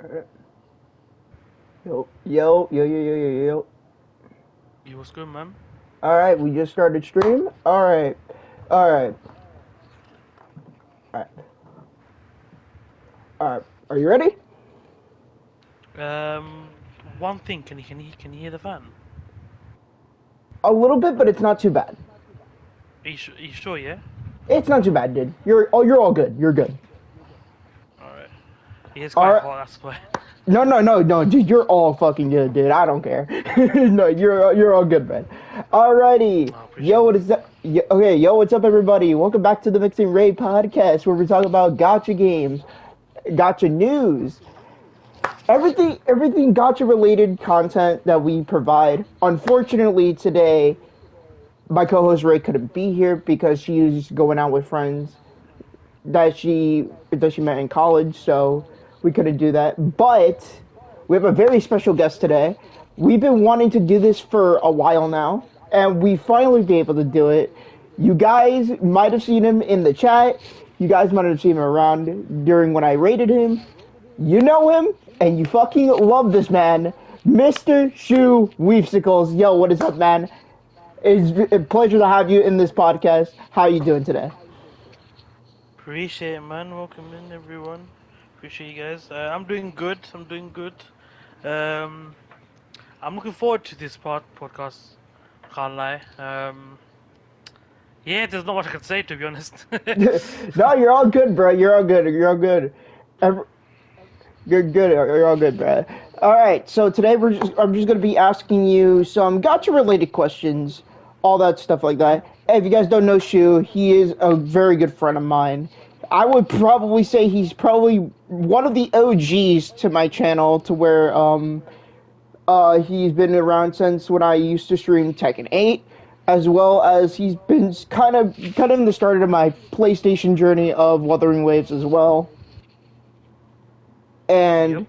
Yo, yo, yo, yo, yo, yo, yo. You was good, man. All right, we just started stream. All right, all right, all right. Are you ready? One thing, can you hear the fan? A little bit, but it's not too bad. Are you sure? Yeah. It's not too bad, dude. You're all good. You're good. All right. Yeah, it's All quite right. hot. That's why. No, dude. You're all fucking good, dude. I don't care. No, you're all good, man. Alrighty, I yo, appreciate what that. is that? Okay, yo, what's up, everybody? Welcome back to the Mixing Ray podcast, where we talk about gotcha games, gotcha news, everything gotcha related content that we provide. Unfortunately, today my co-host Ray couldn't be here because she's going out with friends that she met in college, so we couldn't do that. But we have a very special guest today. We've been wanting to do this for a while now, and we finally be able to do it. You guys might have seen him in the chat. You guys might have seen him around during when I rated him. You know him, and you fucking love this man, Mr. Shoe Weefsicles. Yo, what is up, man? It's a pleasure to have you in this podcast. How are you doing today? Appreciate it, man. Welcome in, everyone. Appreciate you guys. I'm doing good. I'm doing good. Um, I'm looking forward to this podcast. Can't lie. Yeah, there's not much I can say to be honest. No, you're all good, bro. You're all good. You're all good. Every, you're good. You're all good, bro. All right. So today I'm just gonna be asking you some gotcha related questions, all that stuff like Mhm. that. Hey, if you guys don't know Shu, he is a very good friend of mine. I would probably say he's probably one of the OGs to my channel, to where he's been around since when I used to stream Tekken 8, as well as he's been kind of in the start of my PlayStation journey of Wuthering Waves as well. Yep.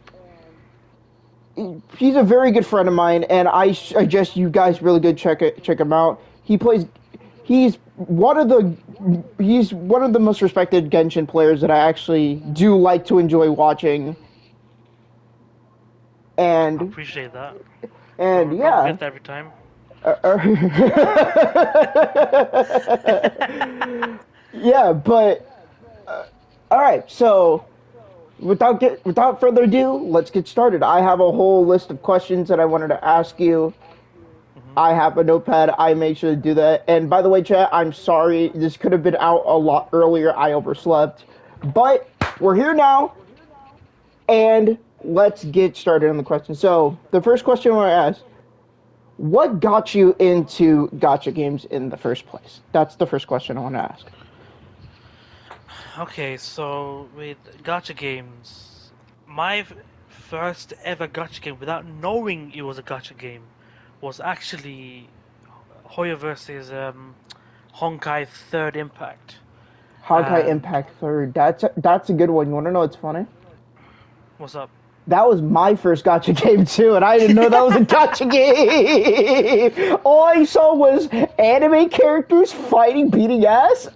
And he's a very good friend of mine, and I suggest you guys really good check him out. He's he's one of the most respected Genshin players that I actually do like to enjoy watching. I And appreciate that. Don't yeah. get that every time. Uh, uh, yeah, but all right. So without further ado, let's get started. I have a whole list of questions that I wanted to ask you. Hmm. I have a notepad. I made sure to do that. And by the way, chat, I'm sorry. This could have been out a lot earlier. I overslept, but we're here now, and let's get started on the question. So the first question I want to ask: what got you into gotcha games in the first place? That's the first question I want to ask. Okay, so with gacha games, my first ever gacha game without knowing it was a gacha game was actually Hoyo versus Honkai Third Impact. Honkai And Impact Third. That's a good one. You want to know what's funny? what's up? That was my first gotcha game too, and I didn't know that was a gotcha game. All I saw was anime characters fighting, beating ass.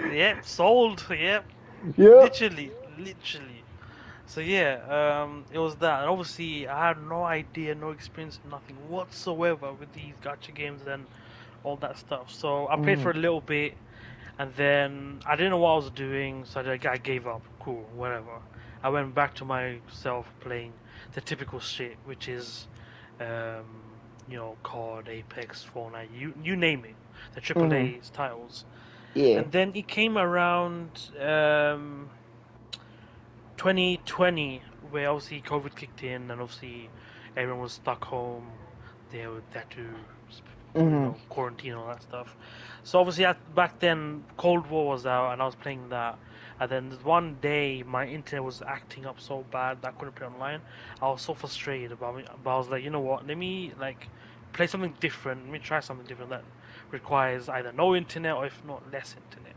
Yep, sold. Yep, Yep. literally. So yeah, it was that, and obviously I had no idea, no experience, nothing whatsoever with these gacha games and all that stuff. So I played Mm, for a little bit, and then I didn't know what I was doing, so I gave up. Cool, whatever. I went back to myself playing the typical shit, which is, COD, Apex, Fortnite, you name it, the mm, AAA titles. yeah. And then it came around 2020, where obviously COVID kicked in, and obviously everyone was stuck home. They had to, Mm, quarantine and all that stuff. So obviously back then, Cold War was out, and I was playing that. And then one day, my internet was acting up so bad that I couldn't play online. I was so frustrated about it, but I was like, you know what? Let me like play something different. Let me try something different that requires either no internet or if not less internet.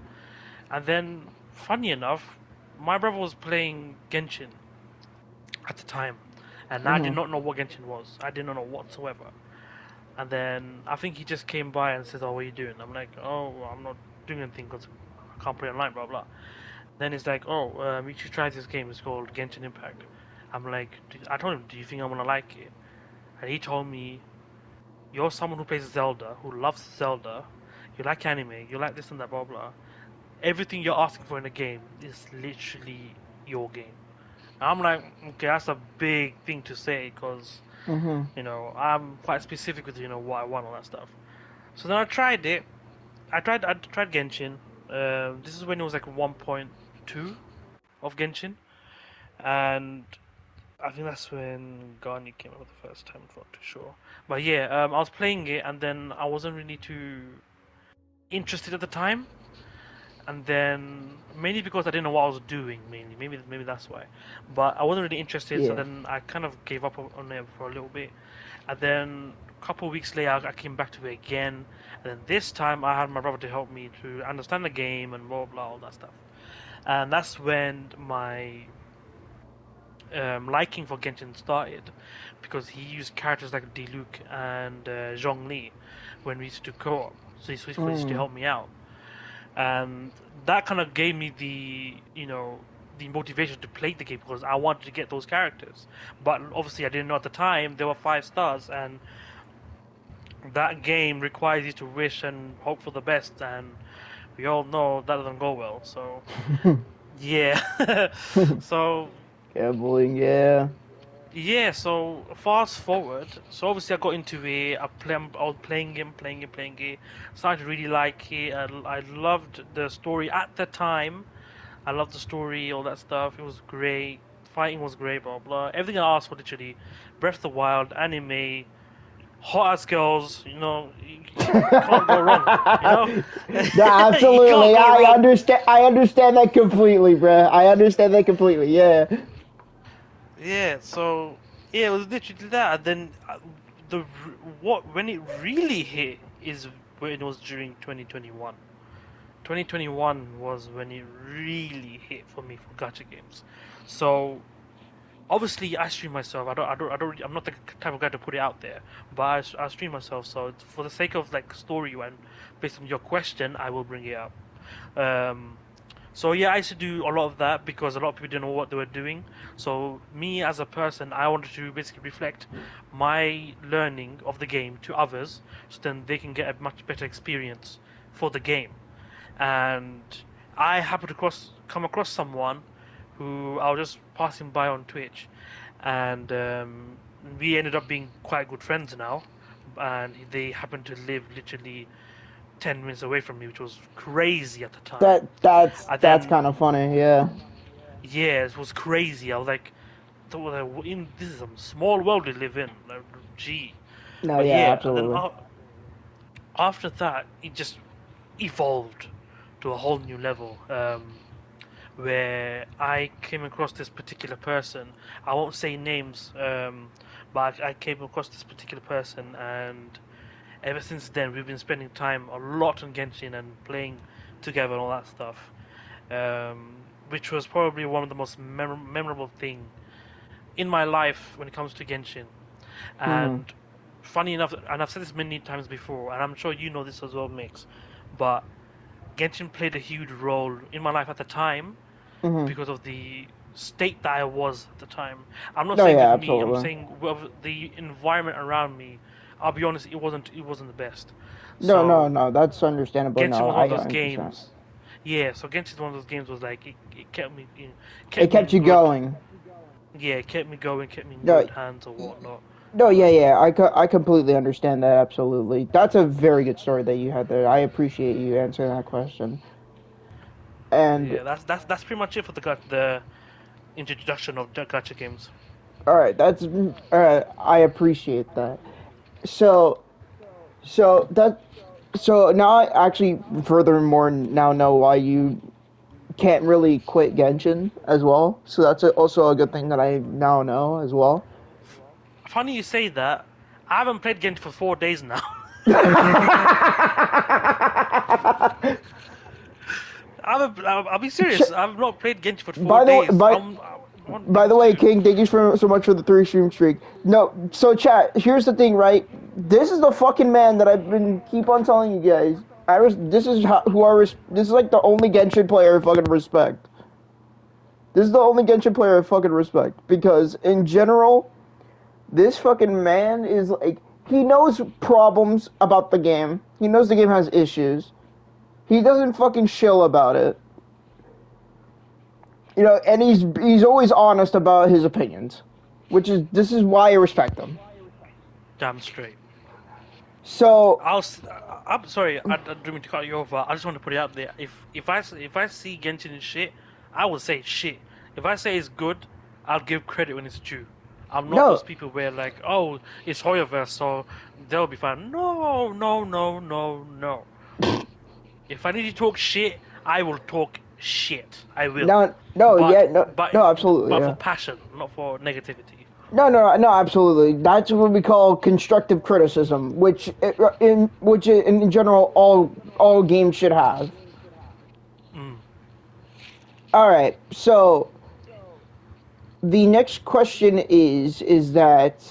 And then, funny enough, my brother was playing Genshin at the time, and I did mm. not know what Genshin was. I did not know whatsoever. And then I think he just came by and said, "Oh, what are you doing?" I'm like, "Oh, I'm not doing anything because I can't play online." Blah blah. Then he's like, "Oh, you should try this game. It's called Genshin Impact." I'm like, I told him, "Do you think I'm gonna like it?" And he told me, "You're someone who plays Zelda, who loves Zelda. You like anime. You like this and that, blah blah. Everything you're asking for in a game is literally your game." And I'm like, okay, that's a big thing to say because Mhm. I'm quite specific with what I want, all that stuff. So then I tried it. I tried Genshin. This is when it was like 1.2 of Genshin, and I think that's when Garni came out the first time. I'm not too sure, but yeah, I was playing it, and then I wasn't really too interested at the time, and then mainly because I didn't know what I was doing. Mainly, maybe that's why. But I wasn't really interested, so Yeah. then I kind of gave up on it for a little bit, and then a couple of weeks later, I came back to it again, and then this time I had my brother to help me to understand the game and blah blah all that stuff, and that's when my liking for Genshin started because he used characters like Diluc and Zhongli when we used to co-op. So he used to Mm. help me out, and that kind of gave me the motivation to play the game because I wanted to get those characters. But obviously, I didn't know at the time they were 5 stars, and that game requires you to wish and hope for the best, and we all know that doesn't go well. So yeah, so Gambling, yeah. yeah, so fast forward. So obviously I got into it. I was playing it. Started to really like it. I loved the story at the time. I loved the story, all that stuff. It was great. Fighting was great, blah blah. Everything I asked for, literally. Breath of the Wild, anime, hot ass girls. You can't go wrong. You know, Yeah, you can't absolutely. go I wrong. understand. I understand that completely, bruh. I understand that completely. Yeah. Yeah, so yeah, it was literally that. And then what when it really hit is when it was during 2021. 2021 was when it really hit for me for gacha games. So obviously I stream myself. I'm not the type of guy to put it out there, but I stream myself. So for the sake of like story and based on your question, I will bring it up. Um, so yeah, I used to do a lot of that because a lot of people didn't know what they were doing. So me as a person, I wanted to basically reflect my learning of the game to others, so then they can get a much better experience for the game. And I happened to come across someone who I was just passing by on Twitch, and we ended up being quite good friends now. And they happened to live literally 10 minutes away from me, which was crazy at the time. And That's then kind of funny. Yeah. yeah, it was crazy. I was like, this is a small world we live in. Like, gee, No. but Yeah. yeah, and then Absolutely. after that, it just evolved to a whole new level. Where I came across this particular person. I won't say names, but I came across this particular person, and ever since then we've been spending time a lot on Genshin and playing together and all that stuff. Which was probably one of the most memorable thing in my life when it comes to Genshin. Hmm. And funny enough, and I've said this many times before, and I'm sure you know this as well, Mix, but Genshin played a huge role in my life at the time Hmm. because of the state that I was at the time. I'm not No. saying with Yeah. me. I'm Absolutely. saying with the environment around me. I'll be honest, it wasn't the best. No. No. So No. That's understandable. Genshin No. was one I of those understand. games. Yeah, so Genshin was one of those games was like it kept me It kept me kept in you good. going. Yeah, it kept me going, kept me in No. good hands or whatnot, No. all Yeah. that stuff. Yeah. I completely understand that. Absolutely. That's a very good story that you had there. I appreciate you answering that question. And Yeah, that's pretty much it for the introduction of the gacha games. all right. That's all right. I appreciate that. So. So that so now I actually furthermore now know why you can't really quit Genshin as well. So that's also a good thing that I now know as well. Funny you say that. I haven't played Genshin for 4 days now. I'll be serious. I've not played Genshin for four by the way, days. I want to by get the back way, to it. King, thank you so much for the 3 stream streak. No, so chat. Here's the thing, right? This is the fucking man that I've been keep on telling you guys. This is who I this is like the only Genshin player I fucking respect. This is the only Genshin player I fucking respect because in general, this fucking man is like he knows problems about the game. He knows the game has issues. He doesn't fucking chill about it. You know, and he's always honest about his opinions, this is why I respect him. Damn straight. So I'm sorry, I didn't mean to cut you off. I just want to put it out there. If I see Genshin is shit, I will say it's shit. If I say it's good, I'll give credit when it's due. I'm not no, those people where like, oh, it's Hoyoverse, so they'll be fine. No, no, no, no, no. If I need to talk shit, I will talk shit. I will. no, no, But yeah, no, but no, absolutely, but yeah. for passion, not for negativity. No, no, no, absolutely. That's what we call constructive criticism, which in general all games should have. Mm. All right, so the next question is that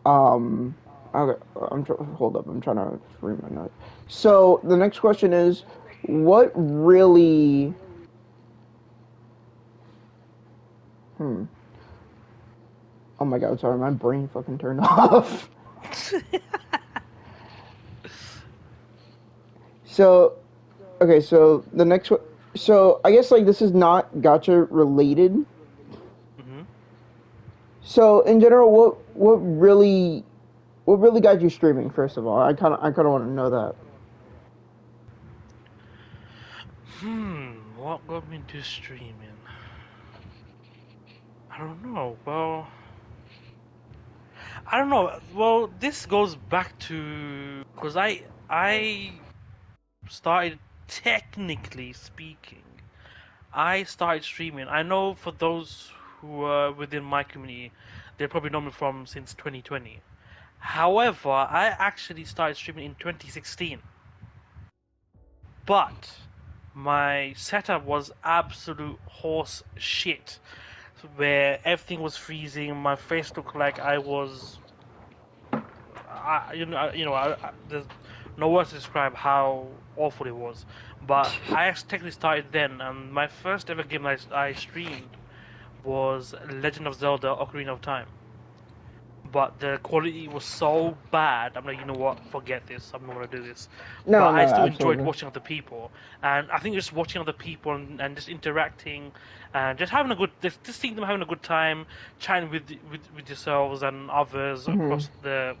okay, hold up, I'm trying to free my note. So the next question is, what really oh my god, sorry, my brain fucking turned off. So, okay, so the next one. So I guess like this is not gacha related. Hmm. So in general, what really got you streaming? First of all, I kind of want to know that. What got me into streaming? I don't know. Well, I don't know. Well, this goes back to because I started technically speaking. I started streaming. I know for those who are within my community, they probably know me from since 2020. However, I actually started streaming in 2016. But my setup was absolute horse shit, where everything was freezing. My face looked like I was, there's no words to describe how awful it was. But I actually technically started then, and my first ever game I streamed was Legend of Zelda: Ocarina of Time. But the quality was so bad. I'm like, you know what? Forget this. I'm not gonna do this. But No, no, I still enjoyed absolutely. watching other people, and I think just watching other people and just interacting, and just having a good, just seeing them having a good time, chatting with yourselves and others Hmm. across the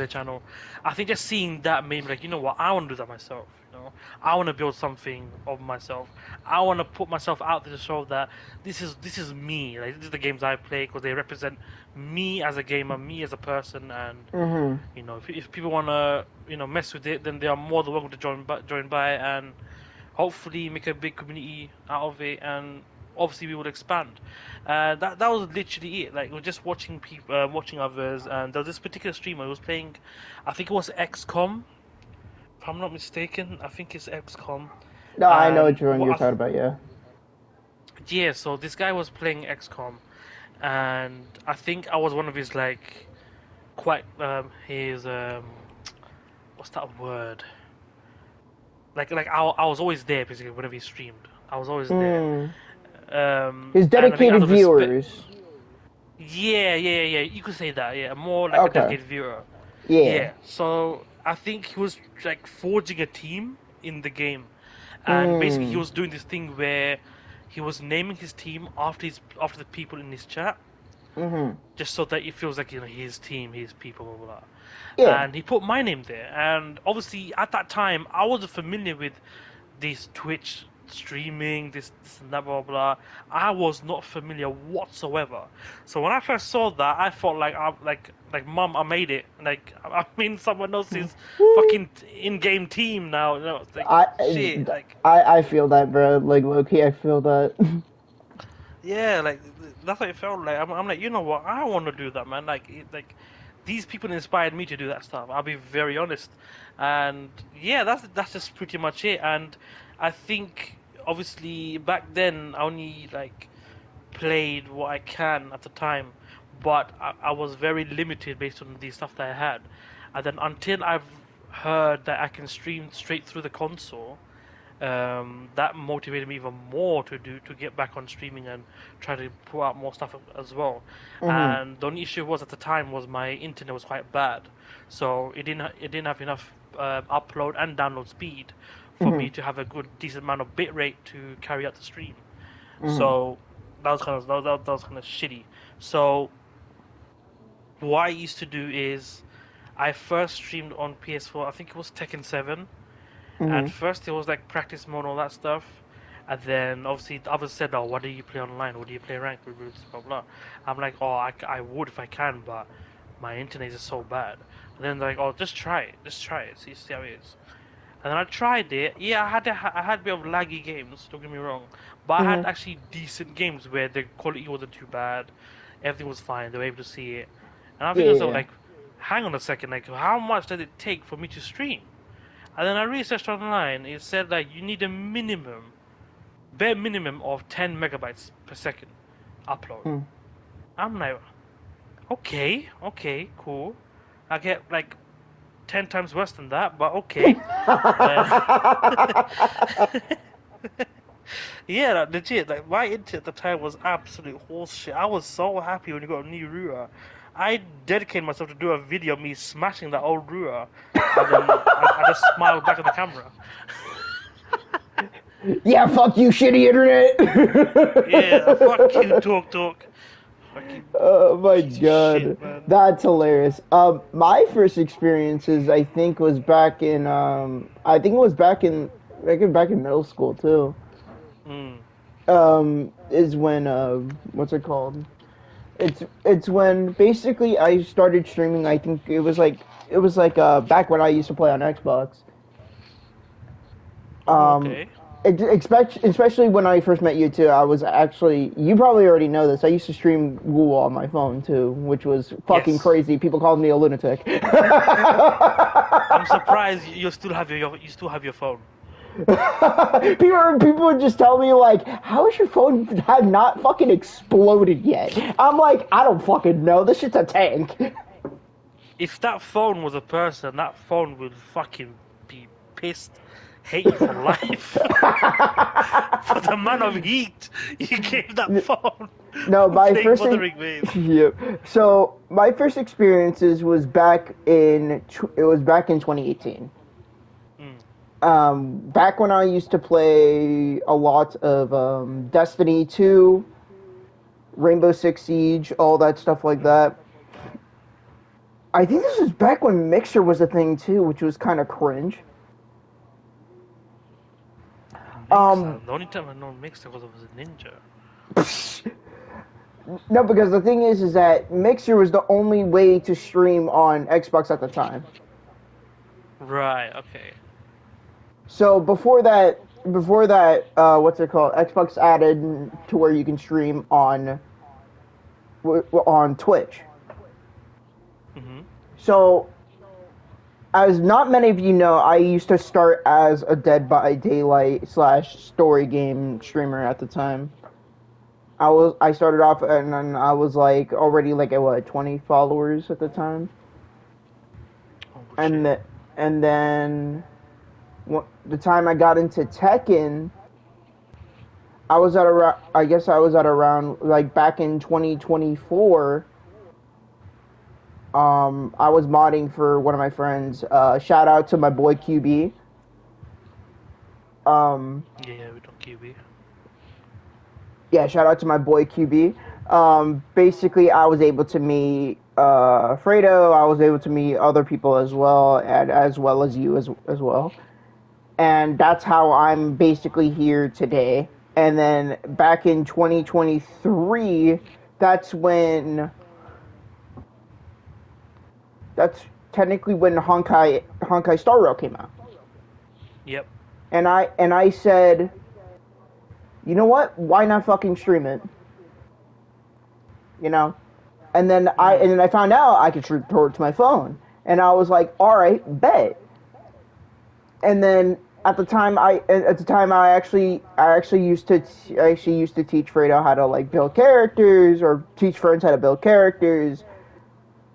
channel. I think just seeing that made me like, you know what? I want to do that myself. I want to build something of myself. I want to put myself out there to show that this is me. Like, this is the games I play because they represent me as a gamer, me as a person, and Hmm. if people want to mess with it, then they are more than welcome to join by, and hopefully make a big community out of it, and obviously we would expand. That was literally it. Like, we're just watching people, watching others, and there was this particular streamer who was playing, I think it was XCOM, if I'm not mistaken. I think it's XCOM, No, I know and which one you're talking about. Yeah. yeah. So this guy was playing XCOM, and I think I was one of his like quite his what's that word? I was always there basically whenever he streamed. I was always there. Mm. His And I think out dedicated of respect, viewers. yeah. You could say that. Yeah, more like a Okay. dedicated viewer. Yeah. Yeah. So I think he was like forging a team in the game, and basically he Mm. was doing this thing where he was naming his team after the people in his chat, Mhm. just so that it feels like his team, his people, blah blah blah. Yeah. And he put my name there, and obviously at that time I wasn't familiar with this Twitch streaming, this and that, blah blah. I was not familiar whatsoever. So when I first saw that, I felt like Mom, I made it. Like, I'm in someone else's fucking in-game team now. It's like I, shit. Like, I feel that, bro. Like low key, I feel that. yeah, like that's what it felt like. I'm like, you know what? I want to do that, man. Like these people inspired me to do that stuff. I'll be very honest, and yeah, that's just pretty much it. And I think obviously back then I only like played what I can at the time, but I was very limited based on the stuff that I had. And then until I've heard that I can stream straight through the console, that motivated me even more to get back on streaming and try to put out more stuff as well. Mhm. And the only issue was at the time was my internet was quite bad, so it didn't have enough upload and download speed for Mhm. me to have a good decent amount of bitrate to carry out the stream. Mhm. So that was kind of shitty. So what I used to do is I first streamed on PS4. I think it was Tekken 7. At Mhm. first, it was like practice mode, all that stuff. And then obviously the others said, "Oh, what do you play online? What do you play ranked? Blah blah blah." blah. I'm like, "Oh, I would if I can, but my internet is so bad." And then they're like, "Oh, just try it, see how it is." And then I tried it. Yeah, I had a bit of laggy games. Don't get me wrong, but I had Mhm. actually decent games where the quality wasn't too bad. Everything was fine. They were able to see it. And I'm Yeah, thinking to yeah, myself, yeah. like, hang on a second, like, how much does it take for me to stream? And then I researched online. It said that you need a bare minimum of 10 megabytes per second upload. Mm. I'm like, okay, cool. I get like 10 times worse than that, but okay. Uh, yeah, like, legit. Like my internet at the time was absolute horseshit. I was so happy when you got a new router. I dedicated myself to do a video of me smashing that old router, and then I just smiled back at the camera. Yeah, fuck you, shitty Yeah, fuck you, internet. talk. Fucking Oh my piece of shit, god, man. that's hilarious. My first experiences, I think, was back in, I think it was back in middle school too. Mm. Is when, what's it called? It's when basically I started streaming. I think it was like back when I used to play on Xbox. Oh, Um, okay. especially when I first met you too. I was actually, you probably already know this. I used to stream Google on my phone too, which was fucking Yes. crazy. People called me a lunatic. I'm surprised you still have your phone. People would just tell me like, "How is your phone have not fucking exploded yet?" I'm like, I don't fucking know. This shit's a tank. If that phone was a person, that phone would fucking be pissed, hate you for life. For the amount of heat you gave that phone No, my playing first Wuthering Waves. yeah. So my first experiences was it was back in 2018. Mm. Back when I used to play a lot of Destiny 2, Rainbow Six Siege, all that stuff like Mm. that. I think this was back when Mixer was a thing too, which was kind of cringe. Mixer. Um, The only time I know Mixer was a ninja. no, because the thing is that Mixer was the only way to stream on Xbox at the time. Right. Okay. So what's it called? Xbox added to where you can stream on Twitch. Mhm. So, as not many of you know, I used to start as a Dead by Daylight / story game streamer at the time. I started off and then I was like already like at what 20 followers at the time, Oh and shit. then the time I got into Tekken, I was at around I guess I was at around like back in 2024. I was modding for one of my friends. Shout out to my boy QB. Um, Yeah, we don't QB. yeah, shout out to my boy QB. Basically, I was able to meet Fredo. I was able to meet other people as well, and as well as you as well. And that's how I'm basically here today. And then back in 2023, that's when that's technically when Honkai Star Rail came out. Yep. And I said, you know what? Why not fucking stream it? You know? Mm. And then I found out I could record to my phone. And I was like, all right, bet. And then at the time I actually used to teach Fredo how to like build characters or teach friends how to build characters,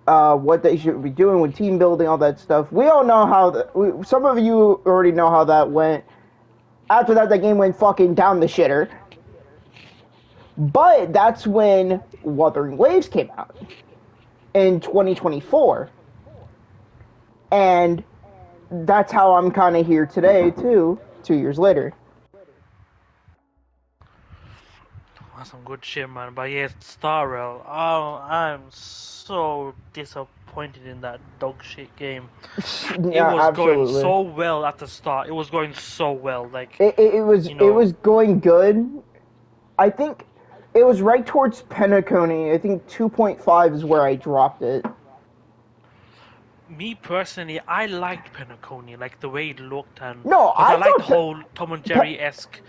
what they should be doing with team building, all that stuff. We all know some of you already know how that went. After that, the game went fucking down the shitter. But that's when Wuthering Waves came out in 2024. And that's how I'm kind of here today, too, 2 years later. That's some good shit, man. But yeah, Star Rail. Oh, I'm so disappointed in that dog shit game. Yeah, It was going absolutely. so well at the start. It was going so well. Like, It was you it know, was going good. I think it was right towards Penacony. I think 2.5 is where I dropped it. me personally, I liked Penacony, like the way it looked, and No, because I I liked the thought whole Tom and Jerry-esque,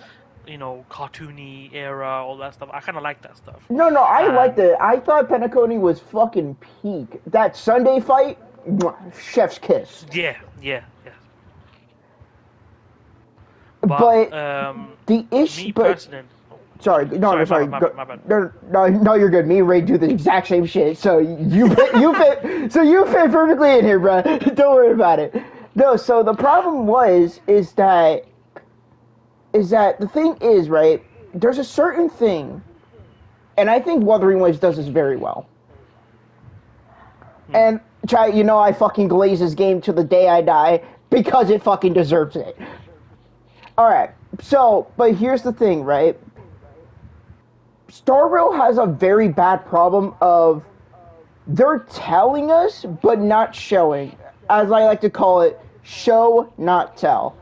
cartoony era, all that stuff. I kind of like that stuff. no, I liked And it. I thought Penacony was fucking peak. That Sunday fight, mwah, chef's kiss. yeah, yeah, yeah. But But the issue, me but personally, sorry, no, sorry, sorry. my bad, my bad. No, you're good. Me and Ray do the exact same shit. So you fit perfectly in here, bro. Don't worry about it. No, so the problem is that the thing is, right? There's a certain thing, and I think Wuthering Waves does this very well. And I fucking glaze this game to the day I die because it fucking deserves it. All right. So, but here's the thing, right? Star Rail has a very bad problem of they're telling us but not showing. As I like to call it, show not tell.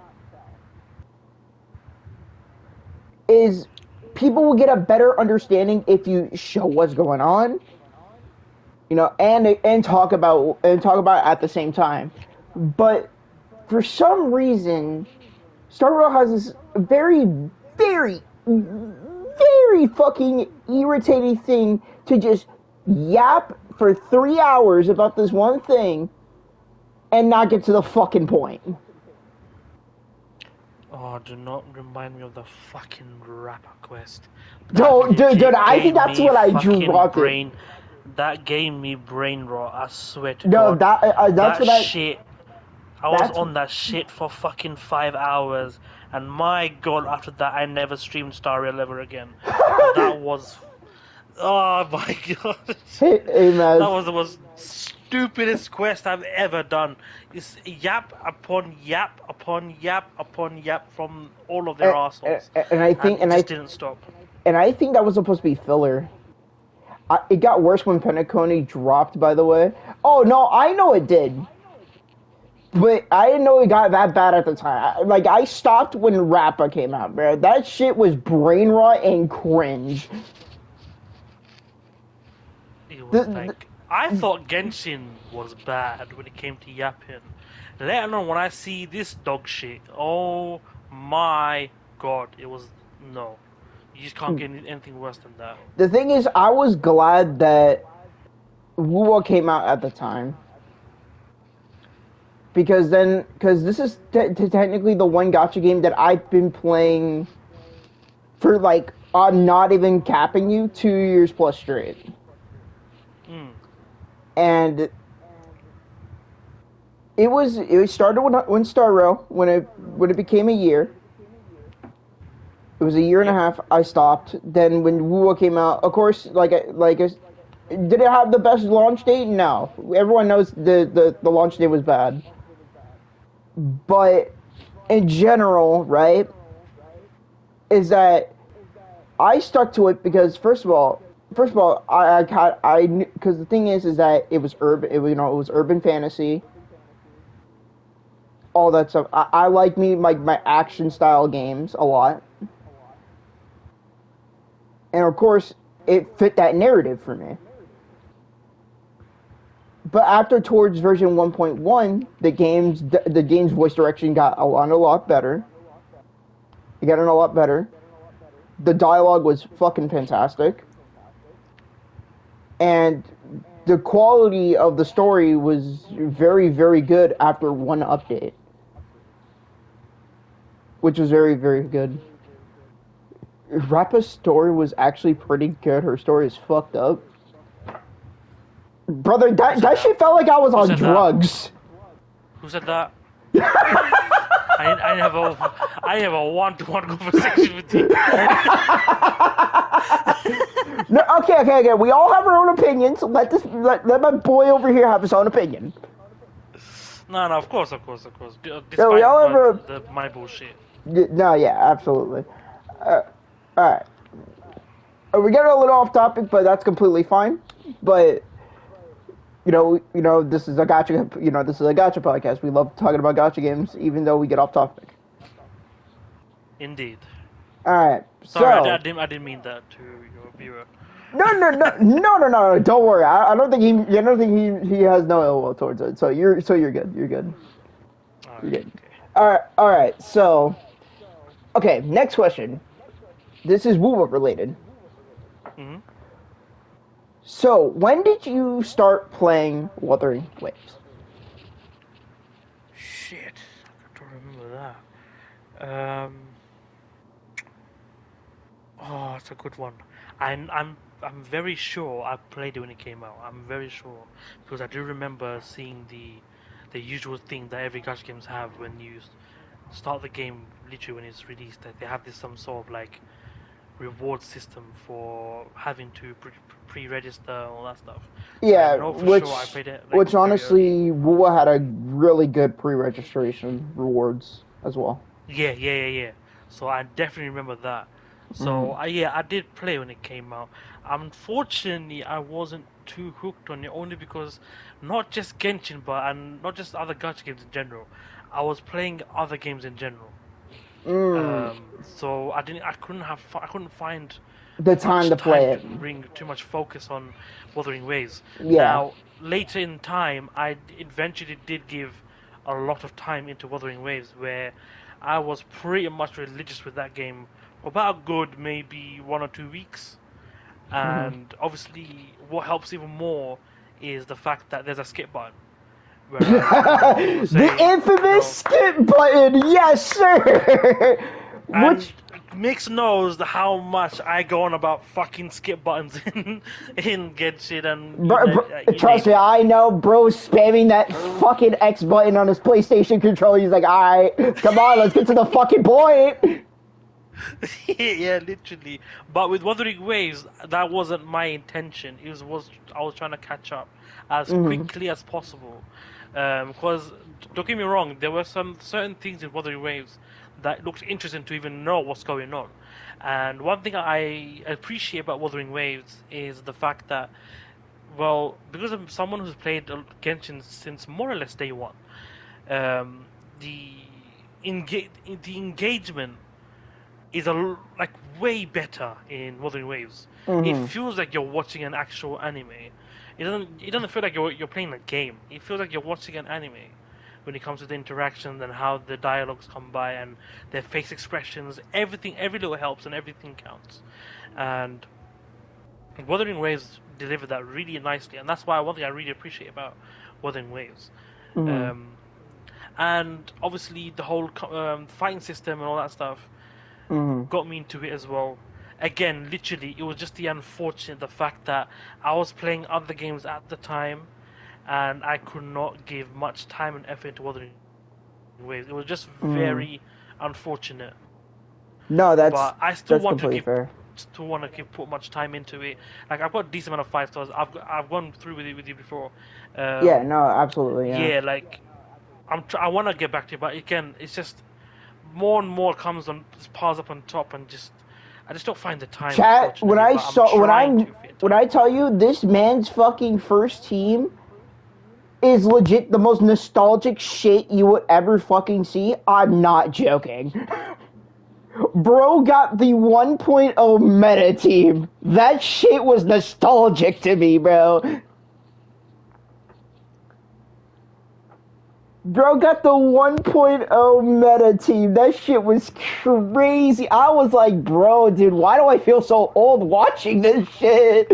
Is people will get a better understanding if you show what's going on, and talk about it at the same time. But for some reason, Star Rail has this very, very, very fucking irritating thing to just yap for 3 hours about this one thing and not get to the fucking point. Oh, do not remind me of the fucking Rapper Quest. Dude, I think that's what I dropped brain. That gave me brain rot. I swear to No, God. that's that what shit. I was on that shit for fucking 5 hours, and my God, after that, I never streamed Star Rail ever again. That was. Oh my God. Hey, man. That was the most stupidest quest I've ever done. It's yap upon yap upon yap upon yap from all of their assholes. And I think, and it just didn't stop. And I think that was supposed to be filler. It got worse when Penacony dropped, by the way. Oh, no, I know it did. But I didn't know it got that bad at the time. I stopped when Rappa came out, bro. That shit was brain rot and cringe. It was I thought Genshin was bad when it came to yapping. Let alone when I see this dog shit. Oh my God. It was... No. You just can't get anything worse than that. The thing is, I was glad that Wuwa came out at the time. Because this is technically the one gacha game that I've been playing for, I'm not even capping you, 2 years plus straight. And it started when Star Rail, when it became a year. It was a year and a half. I stopped. Then when Wuwa came out, of course, did it have the best launch date? No. Everyone knows the launch date was bad. But in general, right, is that I stuck to it because first of all, I because the thing is that it was urban. It was urban fantasy. All that stuff. I like my action style games a lot. And of course, it fit that narrative for me. But after towards version 1.1, the game's voice direction got a lot better. It got a lot better. The dialogue was fucking fantastic. And the quality of the story was very, very good after one update. Which was very, very good. Rappa's story was actually pretty good. Her story is fucked up. Brother, that shit felt like I was on drugs. Who said that? I have a one-to-one conversation with you. No, okay. We all have our own opinions. Let my boy over here have his own opinion. No, of course. Yeah, we Despite all have my bullshit. No, yeah, absolutely. All right. We got a little off topic, but that's completely fine. But this is a gotcha podcast. We love talking about gotcha games, even though we get off topic. Indeed. All right. Sorry, So I didn't mean that to your viewer. no. Don't worry. I don't think he has no ill will towards it. So you're good. You're good. You're good. Okay. All right. So, okay. Next question. This is WoWo related. Mm-hmm. So, when did you start playing Wuthering Waves? Shit, I don't remember that. Oh, it's a good one. I'm very sure I played it when it came out. I'm very sure because I do remember seeing the usual thing that every gacha games have when you start the game. Literally when it's released, that they have this some sort of like reward system for having to pre-register and all that stuff. I Yeah, know for sure I played it like which very early. honestly, WoWo had a really good pre-registration rewards as well. Yeah. So I definitely remember that. So Mm. I did play when it came out. Unfortunately, I wasn't too hooked on it only because not just Genshin, and not just other gacha games in general. I was playing other games in general. Mm. So I couldn't find The time much to time play to it. bring too much focus on Wuthering Waves. Yeah. Now, later in time, I eventually did give a lot of time into Wuthering Waves, where I was pretty much religious with that game for about a good maybe 1 or 2 weeks. Mm. And obviously, what helps even more is the fact that there's a skip button. Whereas, it will The say, infamous skip button, yes, sir. and Which, Mix knows how much I go on about fucking skip buttons in Genshin and you trust name me, it. I know, bro, spamming that fucking X button on his PlayStation controller. He's like, all right, come on, let's get to the fucking point. Yeah, literally. But with Wuthering Waves, that wasn't my intention. It was I was trying to catch up as Mm-hmm. quickly as possible. Because don't get me wrong, there were some certain things in Wuthering Waves that looked interesting to even know what's going on. And one thing I appreciate about Wuthering Waves is the fact that, well, because I'm someone who's played Genshin since more or less day one, um, the the engagement is like way better in Wuthering Waves. It Mm-hmm. feels like you're watching an actual anime. It doesn't feel like you're playing a game. It feels like you're watching an anime when it comes to the interactions and how the dialogues come by and their face expressions. Everything, every little helps and everything counts. And Wuthering Waves delivered that really nicely, and that's why one thing I really appreciate about Wuthering Waves. Mm-hmm. Um, and obviously the whole fighting system and all that stuff Mm-hmm. got me into it as well. Again, literally, it was just the fact that I was playing other games at the time, and I could not give much time and effort to Wuthering Waves. It was just Mm-hmm. very unfortunate. No, But I that's completely fair. still want to put much time into it. Like I've got a decent amount of 5 stars. I've gone through with you before. Yeah, Um, no, absolutely, yeah. yeah, like I want to get back to it, but again, it's just more and more piles up on top, and I just don't find the time, Chat, unfortunately. But I'm trying to fit when time. I tell you this man's fucking first team is legit the most nostalgic shit you would ever fucking see, I'm not joking. Bro got the 1.0 meta team. That shit was nostalgic to me, bro. Bro got the 1.0 meta team. That shit was crazy. I was like, bro, dude, why do I feel so old watching this shit?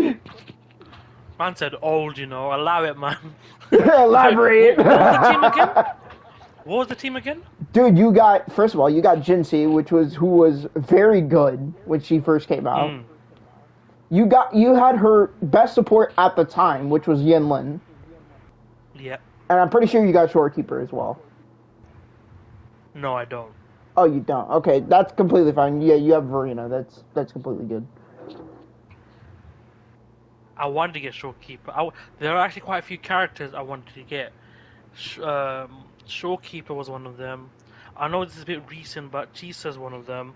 Man said old, allow it, man. Elaborate. What was the team again? What was the team again? Dude, first of all, you got Jinsei, who was very good when she first came out. Mm. You had her best support at the time, which was Yinlin. Yeah. And I'm pretty sure you got Shorekeeper as well. No, I don't. Oh, you don't. Okay, that's completely fine. Yeah, you have Verena. That's completely good. I wanted to get Showkeeper. There are actually quite a few characters I wanted to get. Showkeeper was one of them. I know this is a bit recent, but Chisa's one of them.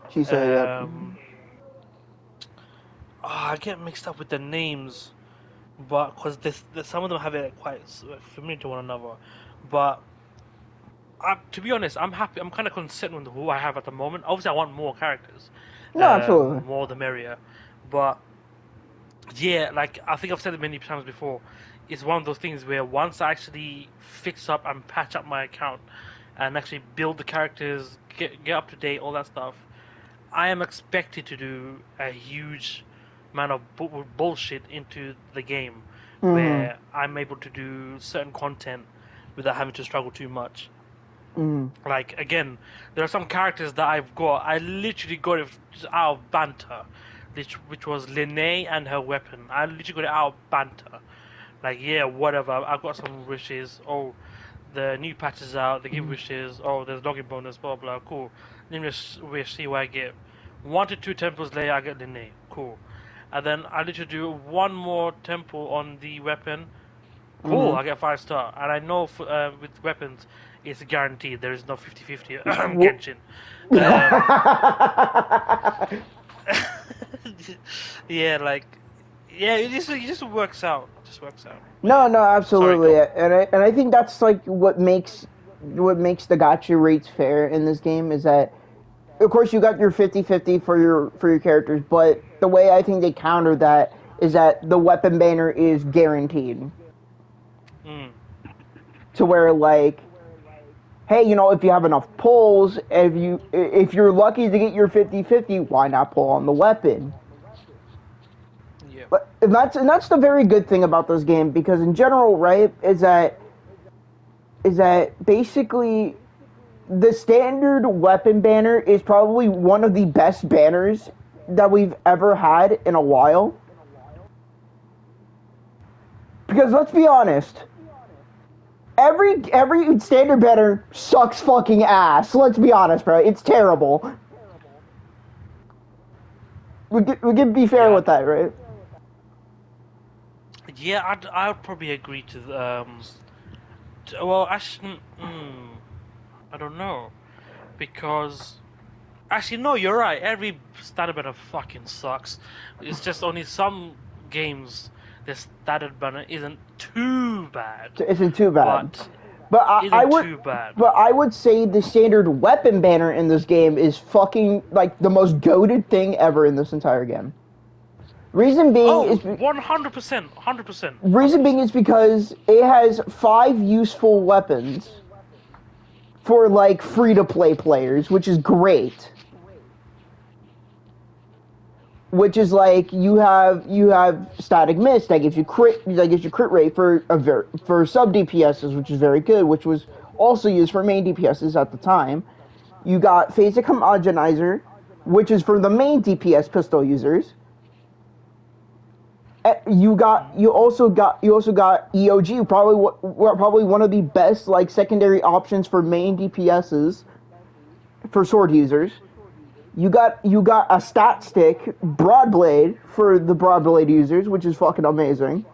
She said, "Yep." Um, I get mixed up with the names, but because some of them have it quite familiar to one another. But to be honest, I'm happy. I'm kind of content with who I have at the moment. Obviously, I want more characters. No, absolutely. More the merrier. But yeah, like I think I've said it many times before, it's one of those things where once I actually fix up and patch up my account and actually build the characters, get up to date, all that stuff, I am expected to do a huge amount of bullshit into the game Mm-hmm. where I'm able to do certain content without having to struggle too much. Mm-hmm. Like again, there are some characters that I've got. I literally got it just out of banter, which was Linnea and her weapon. I literally got it out of banter. Like yeah, whatever. I've got some wishes. Oh, the new patch is out. They give wishes. Oh, there's login bonus. Blah blah. Cool. Let me just wish. See what I get. 1 to 2 temples later, I get Linnea. Cool. And then I literally do one more temple on the weapon. Cool, Mm-hmm. I get 5 star. And I know with weapons, it's guaranteed. There is no 50-50 Genshin. Um, yeah, like, yeah, it just works out. It just works out. But No, yeah, no, sorry, absolutely, go. and I think that's like what makes the gotcha rates fair in this game is that, of course, you got your 50-50 for your characters, but the way I think they counter that is that the weapon banner is guaranteed Mm, to where like, hey, if you have enough pulls, if you're lucky to get your 50-50, why not pull on the weapon? yeah. But and that's the very good thing about this game, because in general, right, is that basically the standard weapon banner is probably one of the best banners that we've ever had in a while. Because let's be honest, every standard banner sucks fucking ass. Let's be honest, bro. It's terrible. We can be fair Yeah, with that, right? yeah, I'd probably agree to well, actually, I don't know because actually no, you're right. Every standard banner fucking sucks. It's just only some games the standard banner isn't too bad, It isn't too bad. but But I isn't would, too bad. but I would say the standard weapon banner in this game is fucking like the most goated thing ever in this entire game. Reason being Oh, is 100%, 100%, reason being 100%. is because it has 5 useful weapons for like free to play players, which is great. Which is like you have static mist that gives you crit rate for sub DPSs, which is very good, which was also used for main DPSs at the time. You got phasic homogenizer, which is for the main DPS pistol users. You also got EOG, probably one of the best like secondary options for main DPSs for sword users. You got a stat stick, Broadblade, for the Broadblade users, which is fucking amazing.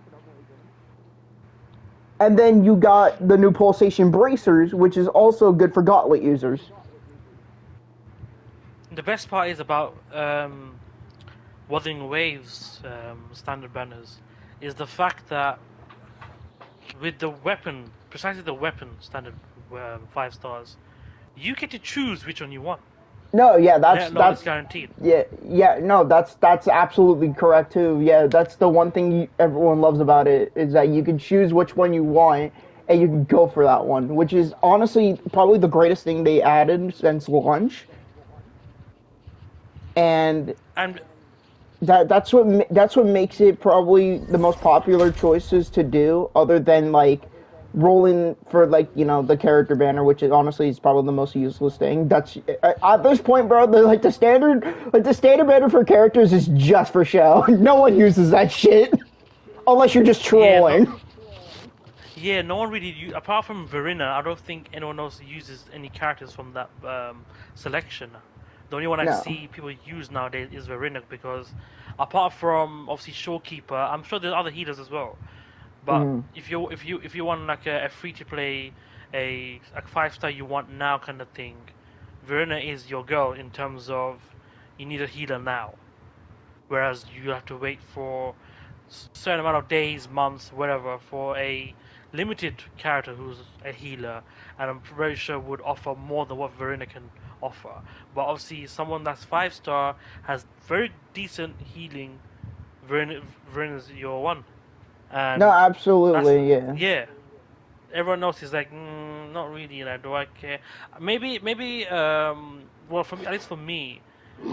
And then you got the new Pulsation Bracers, which is also good for Gauntlet users. The best part is about Wuthering Waves standard banners is the fact that with the weapon, precisely the weapon standard 5 stars, you get to choose which one you want. No, yeah, that's Net load is that's guaranteed. yeah, no, that's absolutely correct too. Yeah, that's the one thing everyone loves about it is that you can choose which one you want and you can go for that one, which is honestly probably the greatest thing they added since launch. And And that's what makes it probably the most popular choices to do, other than like rolling for like the character banner, which is honestly is probably the most useless thing. That's at this point, bro. The standard banner for characters is just for show. No one uses that shit unless you're just yeah, trolling. Yeah, no one really apart from Verena. I don't think anyone else uses any characters from that selection. The only one I No. see people use nowadays is Verena because, apart from obviously Showkeeper, I'm sure there's other healers as well. But Hmm. if you want like a free to play, a like 5-star you want now kind of thing, Verena is your girl in terms of you need a healer now, whereas you have to wait for certain amount of days, months, whatever, for a limited character who's a healer, and I'm very sure would offer more than what Verena can offer. But obviously, someone that's 5-star has very decent healing. Verena's your one, No, and that's absolutely, yeah. yeah. Everyone else is like, not really. Like, do I care? Maybe. Well, for me, at least for me,